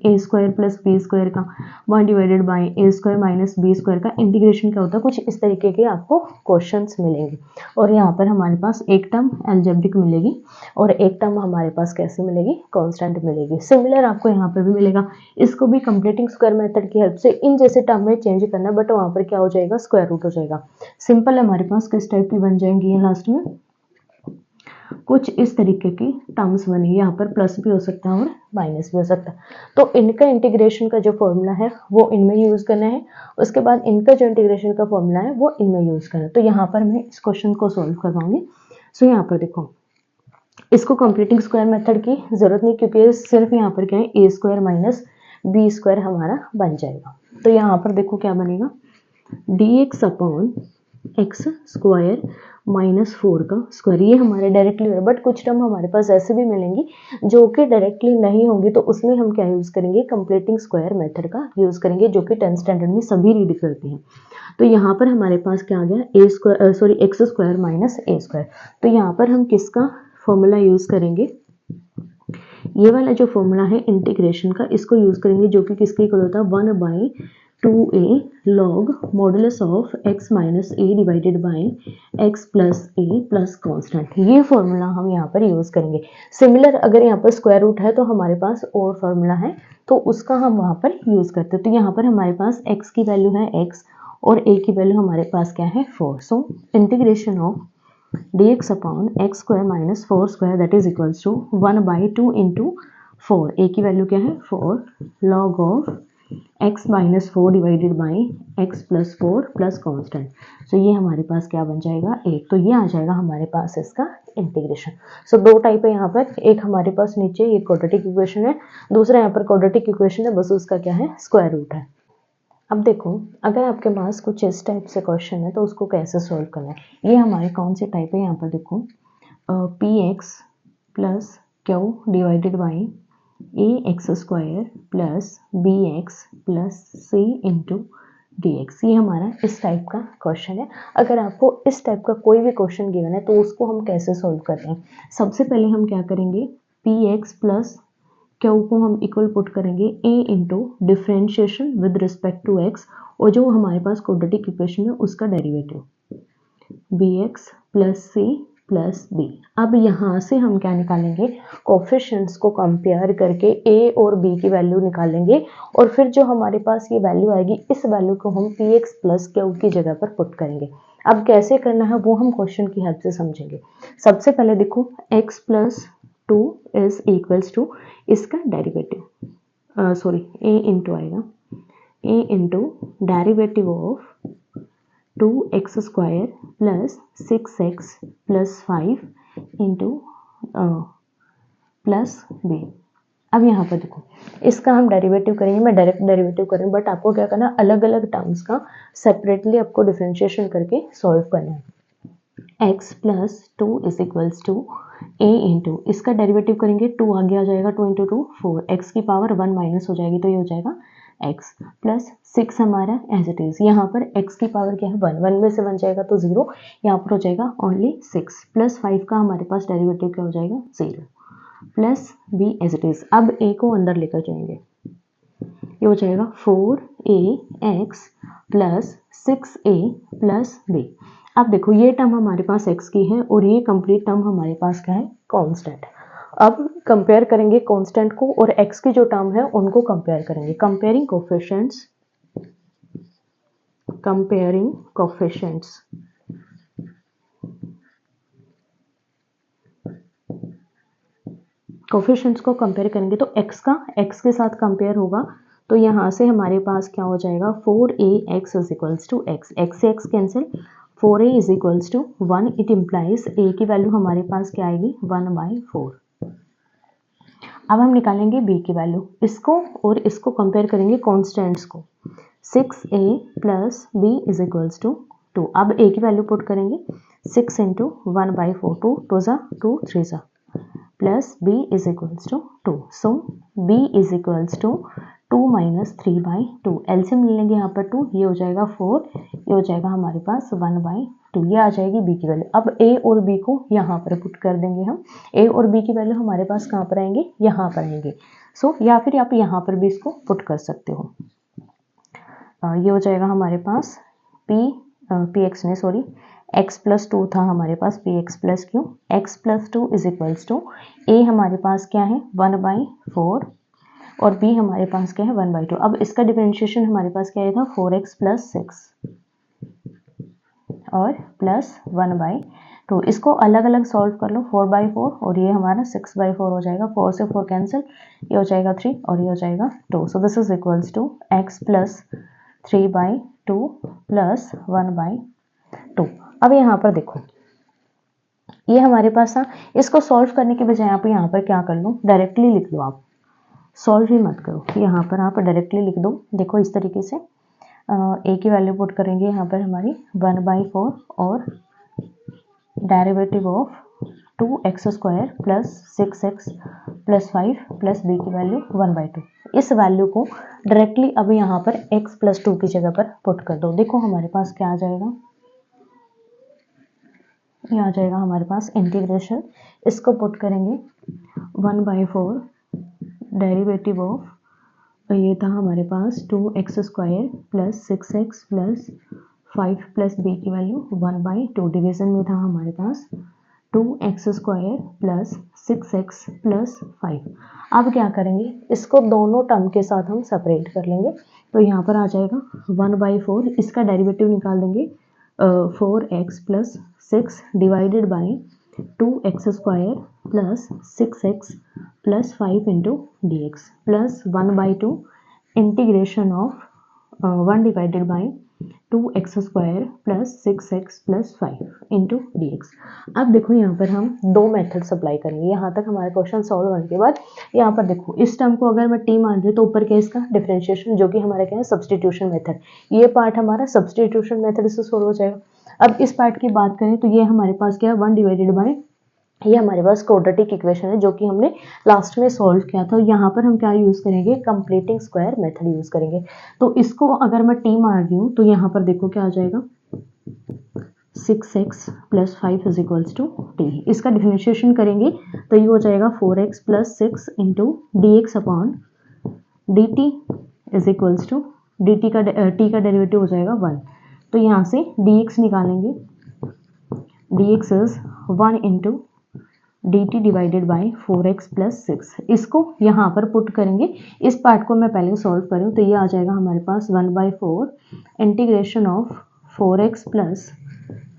A: a square plus b square का, 1 divided by a square minus b square का इंटीग्रेशन क्या होता है, कुछ इस तरीके के आपको क्वेश्चंस मिलेंगे। और यहाँ पर हमारे पास एक टर्म अलजेब्रिक मिलेगी और एक टर्म हमारे पास कैसे मिलेगी, कांस्टेंट मिलेगी। सिमिलर आपको यहाँ पर भी मिलेगा, इसको भी कंप्लीटिंग स्क्वायर मेथड की हेल्प से इन जैसे टर्म में चेंज करना है, बट वहाँ पर क्या हो जाएगा, स्क्वायर रूट हो जाएगा। सिंपल हमारे पास किस टाइप की बन जाएंगी ये लास्ट में, कुछ इस तरीके की टर्म्स बनेगी, यहाँ पर प्लस भी हो सकता है और माइनस भी हो सकता है। तो इनका इंटीग्रेशन का जो फॉर्मूला है वो इनमें यूज़ करना है, उसके बाद इनका जो इंटीग्रेशन का फॉर्मूला है वो इनमें यूज़ करना है। तो यहाँ पर मैं इस क्वेश्चन को सॉल्व करवाऊंगी। सो यहाँ पर देखो इसको कंप्लीटिंग स्क्वायर मेथड की जरूरत नहीं, क्योंकि सिर्फ यहाँ पर क्या है, ए स्क्वायर माइनस बी स्क्वायर हमारा बन जाएगा। तो यहाँ पर देखो क्या बनेगा, D x upon X square minus 4 का स्क्वायर, ये हमारे डायरेक्टली हो रहा है, बट कुछ टर्म हमारे पास ऐसे भी मिलेंगी जो कि डायरेक्टली नहीं होंगी, तो उसमें हम क्या यूज़ करेंगे, कंप्लीटिंग स्क्वायर मेथड का यूज़ करेंगे, जो कि 10th स्टैंडर्ड में सभी रीड करते हैं। तो यहाँ पर हमारे पास क्या आ गया, A square sorry X square minus A square. तो यहाँ पर हम किसका फॉर्मूला यूज़ करेंगे, ये वाला जो फॉर्मूला है इंटीग्रेशन का, इसको यूज़ करेंगे, जो कि किसके इक्वल होता है, 1/2a log modulus of x minus A divided by X plus A plus constant. ये फॉर्मूला हम यहाँ पर यूज़ करेंगे। सिमिलर अगर यहाँ पर स्क्वायर रूट है तो हमारे पास और फॉर्मूला है, तो उसका हम वहाँ पर यूज़ करते हैं। तो यहाँ पर हमारे पास x की वैल्यू है x और a की वैल्यू हमारे पास क्या है, 4। So integration of dx upon X square minus 4 square that is equals to 1/2 into 4, a की वैल्यू क्या है 4 log of x minus 4 divided by X plus 4 plus constant. So ये हमारे पास क्या बन जाएगा 8। तो ये आ जाएगा हमारे पास इसका इंटीग्रेशन। सो दो टाइप है यहाँ पर, एक हमारे पास नीचे ये क्वाड्रेटिक इक्वेशन है, दूसरा यहाँ पर क्वाड्रेटिक इक्वेशन है, बस उसका क्या है स्क्वायर रूट है। अब देखो अगर आपके पास कुछ इस टाइप से क्वेश्चन है तो उसको कैसे सॉल्व करना है। ये हमारे कौन से टाइप है, यहाँ पर देखो p x plus q divided by a x square plus B x plus c into D x. ये हमारा इस टाइप का क्वेश्चन है। अगर आपको इस टाइप का कोई भी क्वेश्चन गिवन है तो उसको हम कैसे सॉल्व करते हैं। सबसे पहले हम क्या करेंगे, पी एक्स प्लस क्यू को हम इक्वल पुट करेंगे a into differentiation with respect to x, और जो हमारे पास क्वाड्रेटिक इक्वेशन है उसका derivative b x plus c plus b. अब यहाँ से हम क्या निकालेंगे, कोफिशिएंट्स को कंपेयर करके ए और बी की वैल्यू निकालेंगे, और फिर जो हमारे पास ये वैल्यू आएगी इस वैल्यू को हम पी एक्स प्लस क्यू की जगह पर पुट करेंगे। अब कैसे करना है वो हम क्वेश्चन की हेल्प से समझेंगे। सबसे पहले देखो x plus 2 is equals to इसका डेरिवेटिव सॉरी a इंटू आएगा a into derivative of 2x square plus 6x plus 5 into plus b। अब यहाँ पर देखो इसका हम डेरिवेटिव करेंगे, मैं डायरेक्ट डेरिवेटिव करूँगी, बट आपको क्या करना अलग अलग टर्म्स का सेपरेटली आपको डिफरेंशिएशन करके सॉल्व करना है। x plus 2 is equals to a into इसका डेरिवेटिव करेंगे 2 आगे आ जाएगा 2 इंटू 2 4, x की पावर 1 माइनस हो जाएगी तो ये हो जाएगा x प्लस 6 हमारा एज इट इज, यहाँ पर x की पावर क्या है 1, 1 में से 1 जाएगा तो 0, यहाँ पर हो जाएगा ओनली 6 प्लस 5 का हमारे पास डेरिवेटिव क्या हो जाएगा 0 plus b as it is. अब a को अंदर लेकर जाएंगे, ये हो जाएगा 4ax plus 6a plus b। अब देखो ये टर्म हमारे पास x की है और ये कंप्लीट टर्म हमारे पास क्या है कांस्टेंट। अब कंपेयर करेंगे कांस्टेंट को और x की जो टर्म है उनको कंपेयर करेंगे। कंपेयरिंग कोफिशिएंट्स कोफिशिएंट्स को कंपेयर करेंगे तो x का x के साथ कंपेयर होगा, तो यहाँ से हमारे पास क्या हो जाएगा 4ax is equals to x, x से x cancel, 4a is equals to 1, it implies a की वैल्यू हमारे पास क्या आएगी 1/4। अब हम निकालेंगे b की वैल्यू, इसको और इसको कंपेयर करेंगे कॉन्स्टेंट्स को, 6a plus b is equals to 2। अब a की वैल्यू पुट करेंगे 6 इंटू 1/4, 2 2 ज़ा 2 3 ज़ा plus b is equals to 2। So b is equals to 2 minus 3/2, LCM ले लेंगे यहाँ पर 2, ये हो जाएगा 4, ये हो जाएगा हमारे पास 1/2, ये आ जाएगी b की वैल्यू। अब a और b को यहाँ पर पुट कर देंगे हम, a और b की वैल्यू हमारे पास कहाँ पर आएंगे यहाँ पर आएंगे। सो या फिर आप यहाँ पर भी इसको पुट कर सकते हो। ये हो जाएगा हमारे पास px में सॉरी x प्लस 2 था हमारे पास px plus q, x plus 2 is equals to a हमारे पास क्या है 1/4 और b हमारे पास क्या है 1/2। अब इसका डिफरेंशिएशन हमारे पास क्या आएगा 4x प्लस 6 और प्लस 1/2। इसको अलग अलग सॉल्व कर लो, 4/4 और ये हमारा 6/4 हो जाएगा, 4 से 4 कैंसिल, ये हो जाएगा 3 और ये हो जाएगा 2। So this is equals to x plus 3/2 plus 1/2। अब यहाँ पर देखो ये हमारे पास था, इसको सॉल्व करने के बजाय आप यहाँ पर क्या कर लो डायरेक्टली लिख लो, आप सॉल्व ही मत करो, यहाँ पर आप डायरेक्टली लिख दो। देखो इस तरीके से a की वैल्यू पुट करेंगे यहाँ पर हमारी 1/4 और derivative of 2x square plus 6x plus 5 plus b की वैल्यू 1/2। इस वैल्यू को डायरेक्टली अब यहाँ पर x प्लस 2 की जगह पर पुट कर दो। देखो हमारे पास क्या आ जाएगा, ये आ जाएगा हमारे पास इंटीग्रेशन, इसको पुट करेंगे 1/4 डेरिवेटिव ऑफ, ये था हमारे पास 2x square plus 6x plus 5 plus b की वैल्यू 1/2, डिवीजन में था हमारे पास 2x square plus 6x plus 5। अब क्या करेंगे, इसको दोनों टर्म के साथ हम सेपरेट कर लेंगे, तो यहाँ पर आ जाएगा 1/4, इसका डेरिवेटिव निकाल देंगे 4x plus 6 divided by 2x square plus 6x plus 5 into D x plus 1/2 integration of 1 divided by 2x² plus 6x plus 5 into D x. अब देखो यहाँ पर हम दो मेथड अप्लाई करेंगे। यहाँ तक हमारा क्वेश्चन सॉल्व होने के बाद यहाँ पर देखो इस टर्म को अगर मैं टी मान रही हूँ तो ऊपर क्या है इसका डिफरेंशिएशन, जो कि हमारा क्या है सब्सटीट्यूशन मेथड। ये पार्ट हमारा सब्सटीट्यूशन मेथड से सॉल्व हो जाएगा। अब इस पार्ट की बात करें तो ये हमारे पास क्या है 1 डिवाइडेड बाई, ये हमारे पास क्वाड्रेटिक इक्वेशन है जो कि हमने लास्ट में सॉल्व किया था। यहाँ पर हम क्या यूज़ करेंगे, कंप्लीटिंग स्क्वायर मेथड यूज़ करेंगे। तो इसको अगर मैं टी मार रही हूँ तो यहाँ पर देखो क्या आ जाएगा 6x plus 5 is equals to t. इसका डिफरेंशिएशन करेंगे तो ये हो जाएगा 4x plus 6 into D x upon d t is equals to d t का टी का डेरिवेटिव हो जाएगा 1। तो यहाँ से डी एक्स निकालेंगे, d x is 1 into d t divided by 4x plus 6। इसको यहाँ पर पुट करेंगे। इस पार्ट को मैं पहले सॉल्व करूँ तो ये आ जाएगा हमारे पास 1/4 इंटीग्रेशन ऑफ 4x प्लस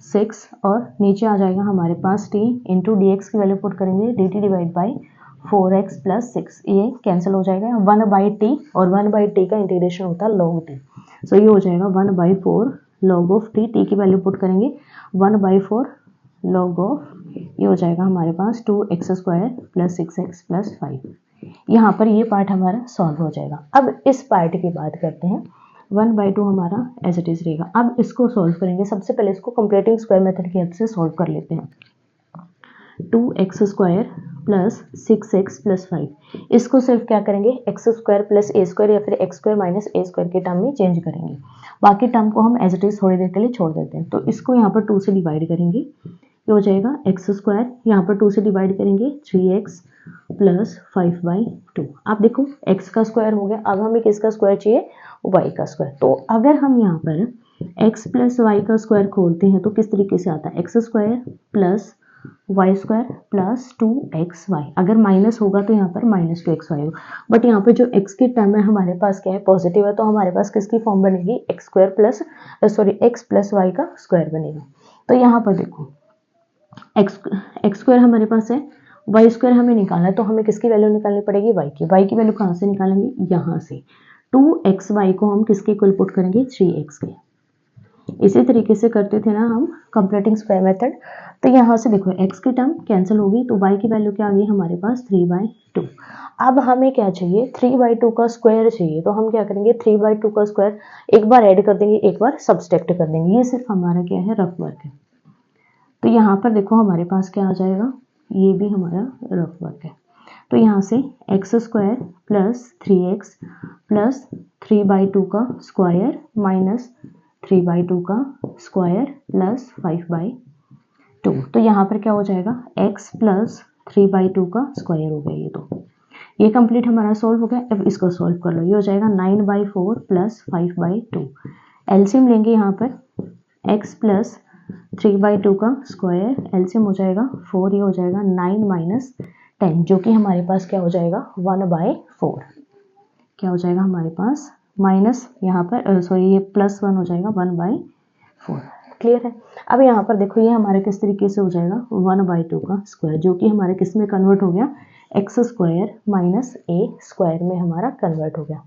A: 6 और नीचे आ जाएगा हमारे पास t इंटू डी एक्स की वैल्यू पुट करेंगे D T divide by 4x plus 6। ये कैंसिल हो जाएगा 1/t और 1/t का इंटीग्रेशन होता है log t। सो ये हो जाएगा 1/4 log ऑफ t की वैल्यू पुट करेंगे 1/4 log ऑफ, ये हो जाएगा हमारे पास 2x² प्लस 6x प्लस 5। यहाँ पर ये पार्ट हमारा सॉल्व हो जाएगा। अब इस पार्ट की बात करते हैं। 1/2 हमारा एज इट इज रहेगा। अब इसको सॉल्व करेंगे। सबसे पहले इसको कंप्लीटिंग स्क्वायर मेथड की हेल्प से सॉल्व कर लेते हैं। 2x² प्लस 6x प्लस 5, इसको सिर्फ क्या करेंगे x² प्लस a² या फिर x² माइनस a² के टर्म में चेंज करेंगे। बाकी टर्म को हम एज इट इज थोड़ी देर के लिए छोड़ देते हैं। तो इसको यहाँ पर 2 से डिवाइड करेंगे, ये हो जाएगा x², यहाँ पर 2 से डिवाइड करेंगे 3x प्लस 5/2। आप देखो x का स्क्वायर हो गया। अब हमें किसका स्क्वायर चाहिए, y का स्क्वायर। तो अगर हम यहाँ पर x प्लस y का स्क्वायर खोलते हैं तो किस तरीके से आता है, x² plus y² plus 2xy। अगर माइनस होगा तो यहाँ पर माइनस 2xy होगा। बट यहाँ पे जो x की टर्म है हमारे पास क्या है पॉजिटिव है, तो हमारे पास किसकी फॉर्म बनेगी x प्लस y का स्क्वायर बनेगा। तो यहाँ पर देखो x² हमारे पास है, y² हमें निकालना है, तो हमें किसकी वैल्यू निकालनी पड़ेगी y की वैल्यू कहाँ से निकालेंगे, यहाँ से 2xy को हम किसके इक्वल पुट करेंगे 3x के। इसी तरीके से करते थे ना हम कंप्लीटिंग स्क्वायर मेथड। तो यहाँ से देखो x की टर्म कैंसिल होगी तो y की वैल्यू क्या आ गई हमारे पास 3/2। अब हमें क्या चाहिए 3/2 का स्क्वायर चाहिए। तो हम क्या करेंगे 3/2 का स्क्वायर एक बार ऐड कर देंगे, एक बार सब्सट्रैक्ट कर देंगे। ये सिर्फ हमारा क्या है रफ वर्क है। तो यहाँ पर देखो हमारे पास क्या आ जाएगा, ये भी हमारा रफ वर्क है। तो यहाँ से x² प्लस 3x प्लस 3/2 का स्क्वायर माइनस 3/2 का स्क्वायर प्लस 5/2। तो यहाँ पर क्या हो जाएगा x प्लस 3/2 का स्क्वायर हो गया। ये तो ये कंप्लीट हमारा सॉल्व हो गया। अब इसको सॉल्व कर लो, ये हो जाएगा 9/4 प्लस 5/2। एलसीएम लेंगे यहाँ पर x प्लस 3/2 का स्क्वायर, एलसीएम हो जाएगा 4, ये हो जाएगा 9 माइनस 10, जो कि हमारे पास क्या हो जाएगा 1/4। क्या हो जाएगा हमारे पास माइनस यहाँ पर सॉरी ये +1 हो जाएगा 1/4। क्लियर है। अब यहाँ पर देखो ये हमारे किस तरीके से हो जाएगा 1/2 का स्क्वायर, जो कि हमारे किस में कन्वर्ट हो गया x² माइनस a² में हमारा कन्वर्ट हो गया।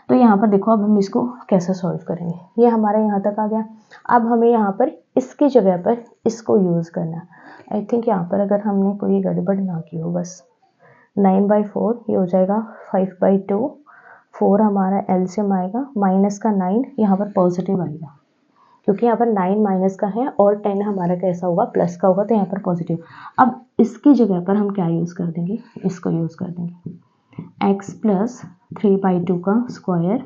A: तो यहाँ पर देखो अब हम इसको कैसे सॉल्व करेंगे, ये हमारा यहाँ तक आ गया। अब हमें यहाँ पर इसकी जगह पर इसको यूज़ करना। आई थिंक यहाँ पर अगर हमने कोई गड़बड़ ना की हो, बस 9/4 ये हो जाएगा 5/2, 4 हमारा एलसीएम आएगा, माइनस का 9 यहाँ पर पॉजिटिव आएगा क्योंकि यहाँ पर 9 माइनस का है और 10 हमारा कैसा होगा प्लस का होगा, तो यहाँ पर पॉजिटिव। अब इसकी जगह पर हम क्या यूज़ कर देंगे, इसको यूज़ कर देंगे x प्लस 3/2 का स्क्वायर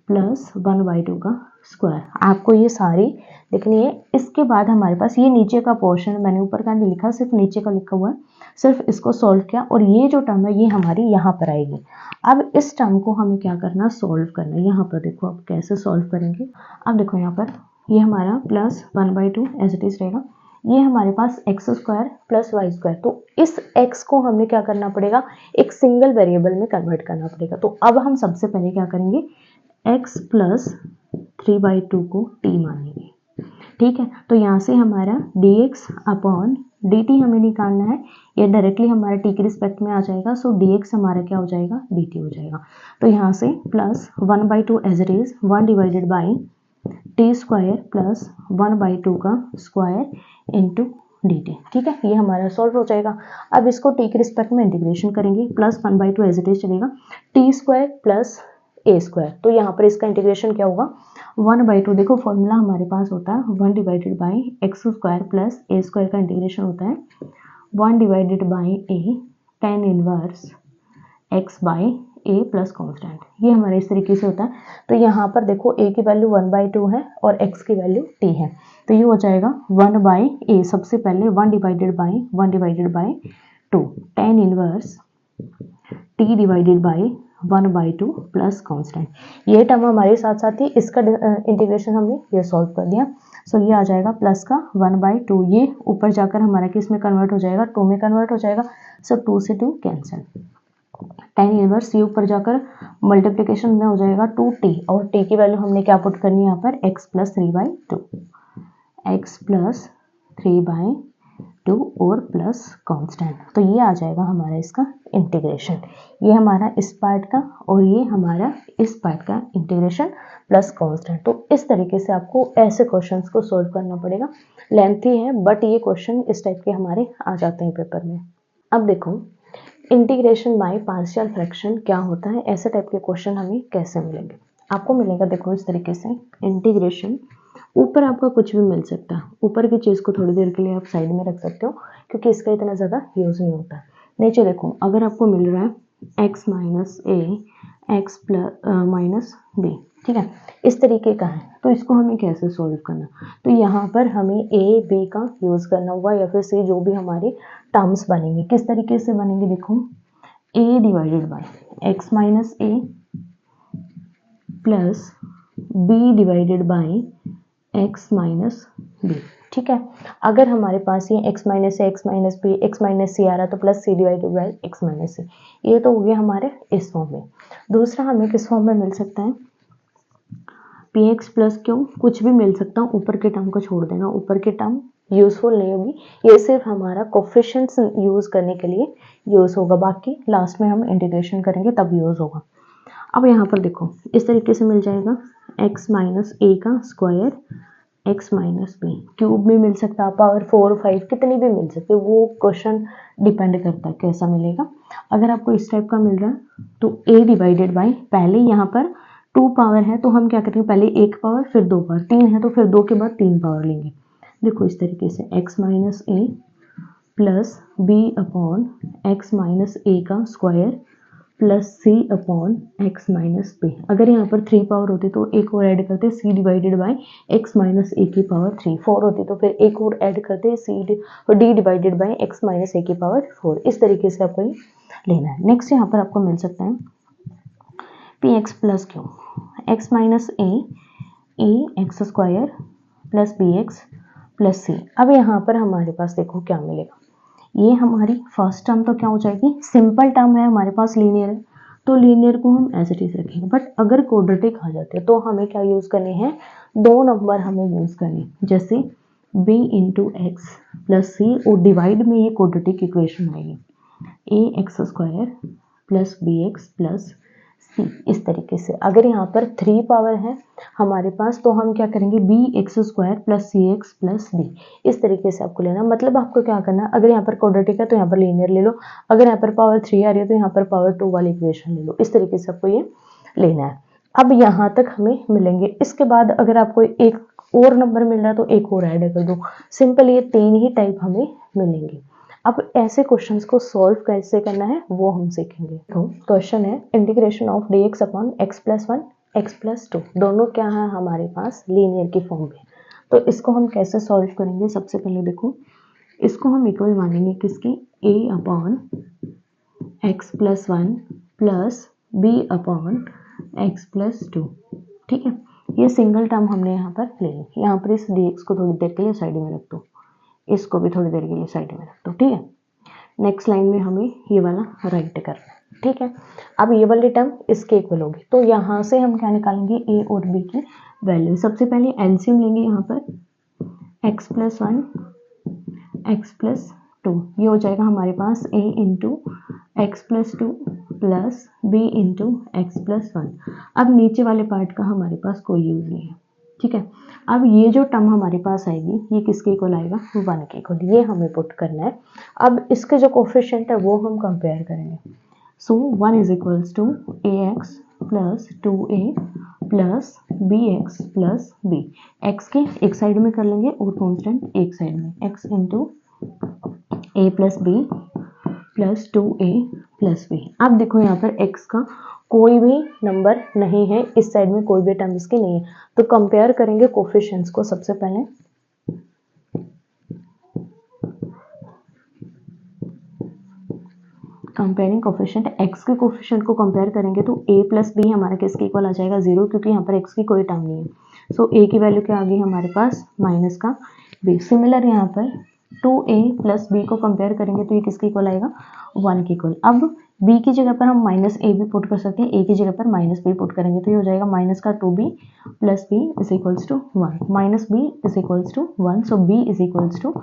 A: प्लस 1/2 का स्क्वायर। आपको ये सारी लिखनी है। इसके बाद हमारे पास ये नीचे का पोर्शन मैंने ऊपर का नहीं लिखा, सिर्फ नीचे का लिखा हुआ है। सिर्फ इसको सॉल्व किया और ये जो टर्म है ये हमारी यहाँ पर आएगी। अब इस टर्म को हमें क्या करना, सॉल्व करना। यहाँ पर देखो अब कैसे सॉल्व करेंगे। अब देखो यहाँ पर ये हमारा प्लस 1/2 एज इट इज रहेगा, ये हमारे पास x² प्लस y²। तो इस x को हमें क्या करना पड़ेगा, एक सिंगल वेरिएबल में कन्वर्ट करना पड़ेगा। तो अब हम सबसे पहले क्या करेंगे x प्लस 3/2 को t मानेंगे। ठीक है, तो यहाँ से हमारा dx अपॉन dt हमें निकालना है। ये डायरेक्टली हमारे टी के रिस्पेक्ट में आ जाएगा, सो dx हमारा क्या हो जाएगा, dt हो जाएगा। तो यहाँ से plus 1/2 as it is 1 divided by t square plus 1/2 का स्क्वायर इंटू dt। ठीक है, ये हमारा सॉल्व हो जाएगा। अब इसको टी के रिस्पेक्ट में इंटीग्रेशन करेंगे, प्लस 1/2 एज इट इज चलेगा, टी स्क्वायर प्लस ए स्क्वायर। तो यहाँ पर इसका इंटीग्रेशन क्या होगा, 1/2, देखो फॉर्मूला हमारे पास होता है 1 divided by X square plus A square का इंटीग्रेशन होता है 1 divided by A tan inverse x by A plus constant. ये हमारे इस तरीके से होता है। तो यहाँ पर देखो a की वैल्यू 1/2 है और x की वैल्यू t है, तो ये हो जाएगा 1 बाई ए, सबसे पहले 1 divided by 2 tan inverse t divided by 1/2 plus constant. ये टर्म हमारे साथ साथ ही इसका इंटीग्रेशन हमने ये सॉल्व कर दिया। सो ये आ जाएगा प्लस का 1/2, ये ऊपर जाकर हमारा किस में कन्वर्ट हो जाएगा, 2 में कन्वर्ट हो जाएगा। सो 2 से 2 कैंसिल, tan इनवर्स ये ऊपर जाकर मल्टीप्लिकेशन में हो जाएगा 2t, और t की वैल्यू हमने क्या पुट करनी है यहाँ पर, x प्लस 3/2, x प्लस 3/2 और प्लस कांस्टेंट। तो ये आ जाएगा हमारा इसका इंटीग्रेशन, ये हमारा इस पार्ट का और ये हमारा इस पार्ट का इंटीग्रेशन प्लस कांस्टेंट। तो इस तरीके से आपको ऐसे क्वेश्चंस को सॉल्व करना पड़ेगा। लेंथी है बट ये क्वेश्चन इस टाइप के हमारे आ जाते हैं पेपर में। अब देखो इंटीग्रेशन बाय पार्शियल फ्रैक्शन क्या होता है, ऐसे टाइप के क्वेश्चन हमें कैसे मिलेंगे। आपको मिलेगा देखो इस तरीके से इंटीग्रेशन, ऊपर आपका कुछ भी मिल सकता है, ऊपर की चीज़ को थोड़ी देर के लिए आप साइड में रख सकते हो क्योंकि इसका इतना ज़्यादा यूज़ नहीं होता। नीचे देखो अगर आपको मिल रहा है x minus a x plus minus b, ठीक है, इस तरीके का है, तो इसको हमें कैसे सॉल्व करना, तो यहाँ पर हमें a b का यूज़ करना होगा या फिर c, जो भी हमारे टर्म्स बनेंगे किस तरीके से बनेंगे, देखो a divided by x minus a plus b divided by x minus b. ठीक है, अगर हमारे पास ये x minus a x minus b x minus c आ रहा है तो plus c divided by x minus c, ये तो हो गया हमारे इस फॉर्म में। दूसरा हमें किस फॉर्म में मिल सकता है, पी एक्स प्लस क्यू, कुछ भी मिल सकता है, ऊपर के टर्म को छोड़ देना, ऊपर के टर्म यूजफुल नहीं होगी, ये सिर्फ हमारा कोफिशिएंट्स यूज करने के लिए यूज होगा, बाकी लास्ट में हम इंटीग्रेशन करेंगे तब यूज होगा। अब यहाँ पर देखो इस तरीके से मिल जाएगा x माइनस ए का square x minus b, cube भी मिल सकता है, पावर 4 5 कितनी भी मिल सकती है, वो क्वेश्चन डिपेंड करता है कैसा मिलेगा। अगर आपको इस टाइप का मिल रहा है तो a डिवाइडेड बाई, पहले यहाँ पर 2 पावर है तो हम क्या करेंगे, पहले 1 पावर फिर 2 पावर, 3 है तो फिर 2 के बाद 3 पावर लेंगे। देखो इस तरीके से x minus a plus b upon x minus a का square plus c upon x minus b. अगर यहाँ पर 3 पावर होती तो एक और ऐड करते c divided by x minus a की पावर 3, 4 होती तो फिर एक और ऐड करते c d divided by x minus a की पावर 4। इस तरीके से आपको ये लेना है। नेक्स्ट यहाँ पर आपको मिल सकता है p x plus q, x minus a x square plus B x plus c. अब यहाँ पर हमारे पास देखो क्या मिलेगा, ये हमारी फर्स्ट टर्म तो क्या हो जाएगी, सिंपल टर्म है हमारे पास, लीनियर है तो लीनियर को हम एज इट इज रखेंगे। बट अगर क्वाड्रेटिक आ जाते हैं तो हमें क्या यूज़ करने हैं, 2 नंबर हमें यूज़ करने, जैसे b इंटू एक्स प्लस सी और डिवाइड में ये क्वाड्रेटिक इक्वेशन आएगी a x square plus B x plus c. इस तरीके से अगर यहाँ पर 3 पावर है हमारे पास तो हम क्या करेंगे, बी एक्स स्क्वायर प्लस सी एक्स प्लस डी। इस तरीके से आपको लेना, मतलब आपको क्या करना है, अगर यहाँ पर क्वाड्रेटिक है तो यहाँ पर लीनियर ले लो, अगर यहाँ पर पावर 3 आ रही है तो यहाँ पर पावर 2 वाली इक्वेशन ले लो। इस तरीके से आपको ये लेना है। अब यहाँ तक हमें मिलेंगे, इसके बाद अगर आपको एक और नंबर मिल रहा है तो एक और ऐड कर दो, सिंपल ये 3 ही टाइप हमें मिलेंगे। अब ऐसे क्वेश्चंस को सॉल्व कैसे करना है वो हम सीखेंगे। तो क्वेश्चन है integration of D x upon x plus 1 x plus 2, दोनों क्या है हमारे पास लीनियर की फॉर्म में। तो इसको हम कैसे सॉल्व करेंगे, सबसे पहले देखो इसको हम इक्वल मानेंगे किसकी, a upon x plus 1 plus b upon x plus 2। ठीक है, ये सिंगल टर्म हमने यहाँ पर ले ली, यहाँ पर इस डी एक्स को थोड़ी देर के लिए साइड में रख दो, इसको भी थोड़ी देर के लिए साइड में रख दो। ठीक है, नेक्स्ट लाइन में हमें ये वाला राइट करना है। ठीक है, अब ये वाली टर्म इसके इक्वल होगी तो यहाँ से हम क्या निकालेंगे, ए और बी की वैल्यू। सबसे पहले एलसीएम लेंगे यहाँ पर x प्लस 1 एक्स प्लस 2, ये हो जाएगा हमारे पास a into x plus 2 plus b into x plus 1। अब नीचे वाले पार्ट का हमारे पास कोई यूज नहीं है, ठीक है। अब ये जो टर्म हमारे पास आएगी ये किसके इक्वल आएगा, 1 के इक्वल, ये हमें पुट करना है। अब इसके जो कोफिशिएंट है वो हम कंपेयर करेंगे। So 1 is equals to ax plus 2a plus bx plus b। x के एक साइड में कर लेंगे और कॉन्स्टेंट एक साइड में, x into a plus b plus 2a plus b। अब देखो यहाँ पर x का कोई भी नंबर नहीं है, इस साइड में कोई भी टर्म इसकी नहीं है, तो कंपेयर करेंगे कोफिशिएंट्स को। सबसे पहले कंपेयरिंग कोफिशिएंट, x के कोफिशिएंट को कंपेयर करेंगे तो a प्लस बी हमारा किसके इक्वल आ जाएगा, 0, क्योंकि यहाँ पर x की कोई टर्म नहीं है। सो a की वैल्यू क्या आ गई हमारे पास, माइनस का b। सिमिलर यहाँ पर 2a प्लस b को कंपेयर करेंगे तो ये किसके इक्वल आएगा, 1 के इक्वल। अब b की जगह पर हम माइनस a भी पुट कर सकते हैं, a की जगह पर माइनस b पुट करेंगे तो ये हो जाएगा माइनस का 2b plus b is equals to 1, minus b is equals to 1। So b is equals to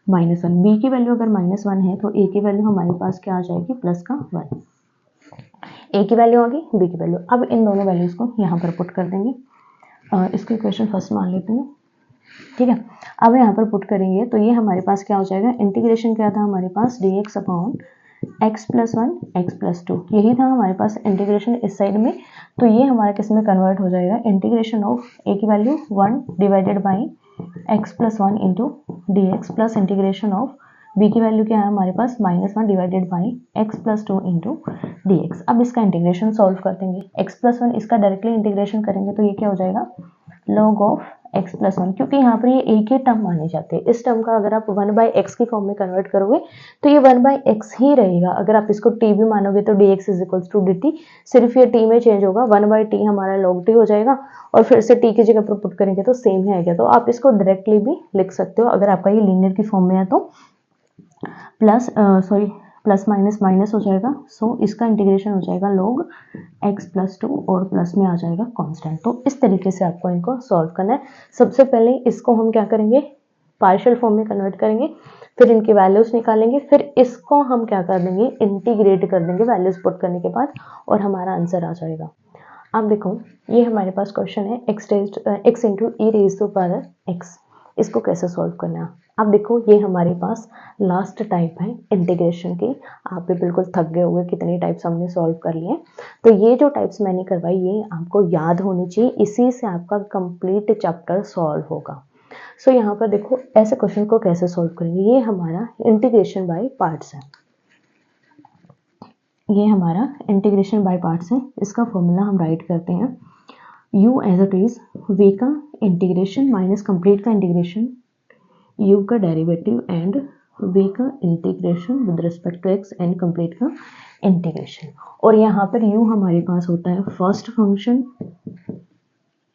A: -1। b की वैल्यू अगर -1 है तो a की वैल्यू हमारे पास क्या आ जाएगी, प्लस का 1। a की वैल्यू आ गई, b की वैल्यू। अब इन दोनों वैल्यूज को यहाँ पर पुट कर देंगे। इसको इक्वेशन फर्स्ट मान लेते हैं, ठीक है। अब यहाँ पर पुट करेंगे तो ये हमारे पास क्या हो जाएगा, इंटीग्रेशन क्या था हमारे पास, dx upon x plus 1 x plus 2, यही था हमारे पास इंटीग्रेशन इस साइड में। तो ये हमारा किस में कन्वर्ट हो जाएगा, इंटीग्रेशन ऑफ a की value 1 divided by x plus 1 into D x plus integration of b की वैल्यू क्या है हमारे पास, -1 divided by x plus 2 into D x. अब इसका इंटीग्रेशन सॉल्व कर देंगे, x प्लस 1 इसका डायरेक्टली इंटीग्रेशन करेंगे तो ये क्या हो जाएगा, log ऑफ x प्लस 1, क्योंकि यहाँ पर ये एक ही टर्म माने जाते हैं। इस टर्म का अगर आप 1/x की फॉर्म में कन्वर्ट करोगे तो ये 1/x ही रहेगा। अगर आप इसको t भी मानोगे तो dx is equals to dt, सिर्फ ये t में चेंज होगा, 1/t हमारा log t हो जाएगा और फिर से t की जगह पर पुट करेंगे तो सेम ही आएगा। तो आप इसको डायरेक्टली भी लिख सकते हो अगर आपका ये लीनियर की फॉर्म में है तो, प्लस माइनस माइनस हो जाएगा। सो इसका इंटीग्रेशन हो जाएगा log x प्लस 2 और प्लस में आ जाएगा कांस्टेंट। तो इस तरीके से आपको इनको सॉल्व करना है। सबसे पहले इसको हम क्या करेंगे, पार्शियल फॉर्म में कन्वर्ट करेंगे, फिर इनकी वैल्यूज निकालेंगे, फिर इसको हम क्या कर देंगे, इंटीग्रेट कर देंगे वैल्यूज पुट करने के बाद, और हमारा आंसर आ जाएगा। अब देखो ये हमारे पास क्वेश्चन है x into e raise to power x, इसको कैसे सॉल्व करना है। अब देखो ये हमारे पास लास्ट टाइप है इंटीग्रेशन की। आप भी बिल्कुल थक गए होंगे, कितने टाइप्स हमने सॉल्व कर लिए। तो ये जो टाइप्स मैंने करवाई ये आपको याद होनी चाहिए, इसी से आपका कंप्लीट चैप्टर सॉल्व होगा। सो यहाँ पर देखो ऐसे क्वेश्चन को कैसे सॉल्व करेंगे, ये हमारा इंटीग्रेशन बाय पार्ट्स है। ये हमारा इंटीग्रेशन बाय पार्ट्स है। इसका फॉर्मूला हम राइट करते हैं, u as it is, v का इंटीग्रेशन माइनस कंप्लीट का इंटीग्रेशन, u का डेरिवेटिव एंड v का integration with respect to x and complete का इंटीग्रेशन। और यहाँ पर u हमारे पास होता है फर्स्ट फंक्शन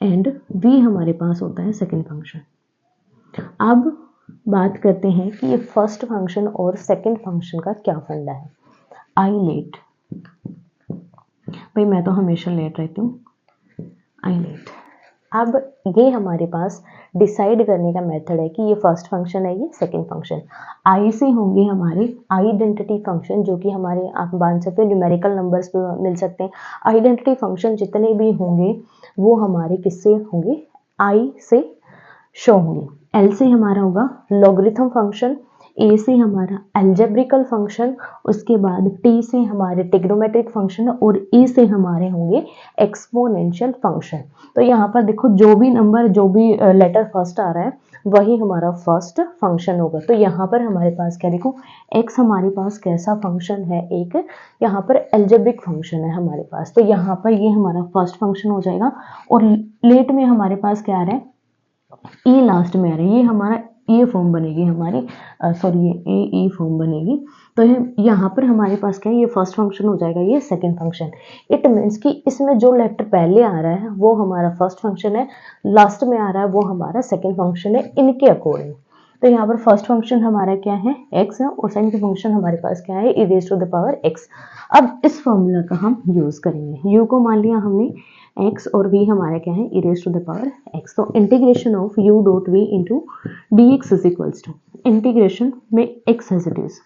A: एंड v हमारे पास होता है सेकंड फंक्शन। अब बात करते हैं कि ये फर्स्ट फंक्शन और सेकंड फंक्शन का क्या फंडा है। आई लेट, भाई मैं तो हमेशा लेट रहती हूँ, आई लेट। अब ये हमारे पास डिसाइड करने का मेथड है कि ये फर्स्ट फंक्शन है, ये सेकंड फंक्शन। आई से होंगे हमारे आइडेंटिटी फंक्शन, जो कि हमारे आप मान सकते हो न्यूमेरिकल नंबर्स पे मिल सकते हैं। आइडेंटिटी फंक्शन जितने भी होंगे वो हमारे किससे होंगे, आई से शो होंगे। एल से हमारा होगा लॉगरिथम फंक्शन, ए से हमारा अलजेब्रिकल फंक्शन, उसके बाद टी से हमारे ट्रिग्नोमेट्रिक फंक्शन और ई से हमारे होंगे एक्सपोनेंशियल फंक्शन। तो यहाँ पर देखो जो भी नंबर, जो भी लेटर फर्स्ट आ रहा है वही हमारा फर्स्ट फंक्शन होगा। तो यहाँ पर हमारे पास क्या, देखो एक्स हमारे पास कैसा फंक्शन है, एक यहाँ पर अलजेब्रिक फंक्शन है हमारे पास। तो यहाँ पर ये हमारा फर्स्ट फंक्शन हो जाएगा। और लेट में हमारे पास क्या आ रहा है, ई लास्ट में आ रहा है, ये हमारा ये फॉर्म बनेगी हमारी, सॉरी ये ए ई फॉर्म बनेगी। तो यहाँ पर हमारे पास क्या है, ये फर्स्ट फंक्शन हो जाएगा, ये सेकंड फंक्शन। इट मीन्स कि इसमें जो लेटर पहले आ रहा है वो हमारा फर्स्ट फंक्शन है, लास्ट में आ रहा है वो हमारा सेकंड फंक्शन है, इनके अकॉर्डिंग। तो यहाँ पर फर्स्ट फंक्शन हमारा क्या है, x है, और सेकंड फंक्शन हमारे पास क्या है, e raise to the power x। अब इस फॉर्मूला का हम यूज करेंगे। u को मान लिया हमने एक्स और v हमारा क्या है e raise to the power x। तो integration of u dot v into D x is equals to integration में x as it is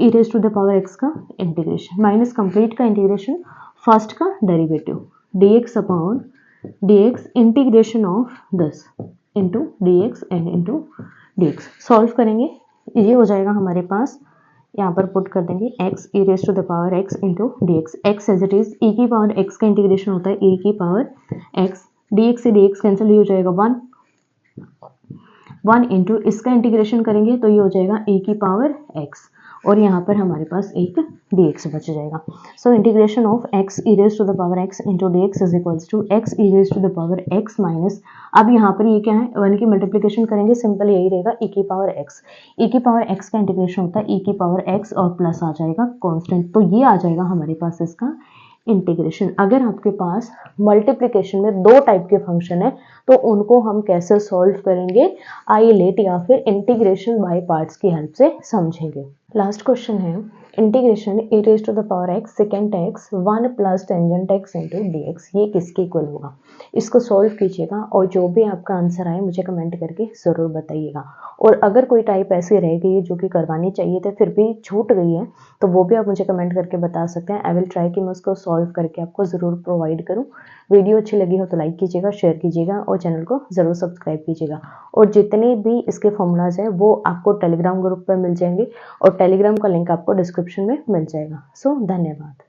A: e raise to the power x का इंटीग्रेशन माइनस कंप्लीट का integration first का derivative dx upon dx integration of this into dx and into dx। Solve करेंगे, ये हो जाएगा हमारे पास, यहाँ पर पुट कर देंगे x e raise to the power x into D x. X as it is e की पावर x का इंटीग्रेशन होता है e की पावर x, dx से dx कैंसिल, ये हो जाएगा 1 इंटू इसका इंटीग्रेशन करेंगे तो ये हो जाएगा e की पावर x और यहाँ पर हमारे पास एक dx बच जाएगा। So integration of x e raise to the power x into D x is equals to x e raise to the power x minus, अब यहाँ पर ये क्या है 1 की मल्टीप्लिकेशन करेंगे, सिंपल यही रहेगा e की पावर x। e की पावर x का इंटीग्रेशन होता है e की पावर x और प्लस आ जाएगा कांस्टेंट, तो ये आ जाएगा हमारे पास इसका इंटीग्रेशन। अगर आपके पास मल्टीप्लिकेशन में 2 टाइप के फंक्शन है तो उनको हम कैसे सॉल्व करेंगे, आइलेट या फिर इंटीग्रेशन बाय पार्ट्स की हेल्प से समझेंगे। लास्ट क्वेश्चन है integration e raise to the power x second x 1 प्लस tangent x into D x, ये किसके इक्वल होगा। इसको सॉल्व कीजिएगा और जो भी आपका आंसर आए मुझे कमेंट करके ज़रूर बताइएगा। और अगर कोई टाइप ऐसी रह गई है जो कि करवानी चाहिए थे फिर भी छूट गई है तो वो भी आप मुझे कमेंट करके बता सकते हैं। आई विल ट्राई कि मैं उसको सॉल्व करके आपको ज़रूर प्रोवाइड करूँ। वीडियो अच्छी लगी हो तो लाइक कीजिएगा, शेयर कीजिएगा और चैनल को ज़रूर सब्सक्राइब कीजिएगा। और जितने भी इसके फॉर्मूलाज हैं वो आपको टेलीग्राम ग्रुप पर मिल जाएंगे और टेलीग्राम का लिंक आपको डिस्क्रिप्शन में मिल जाएगा। सो धन्यवाद।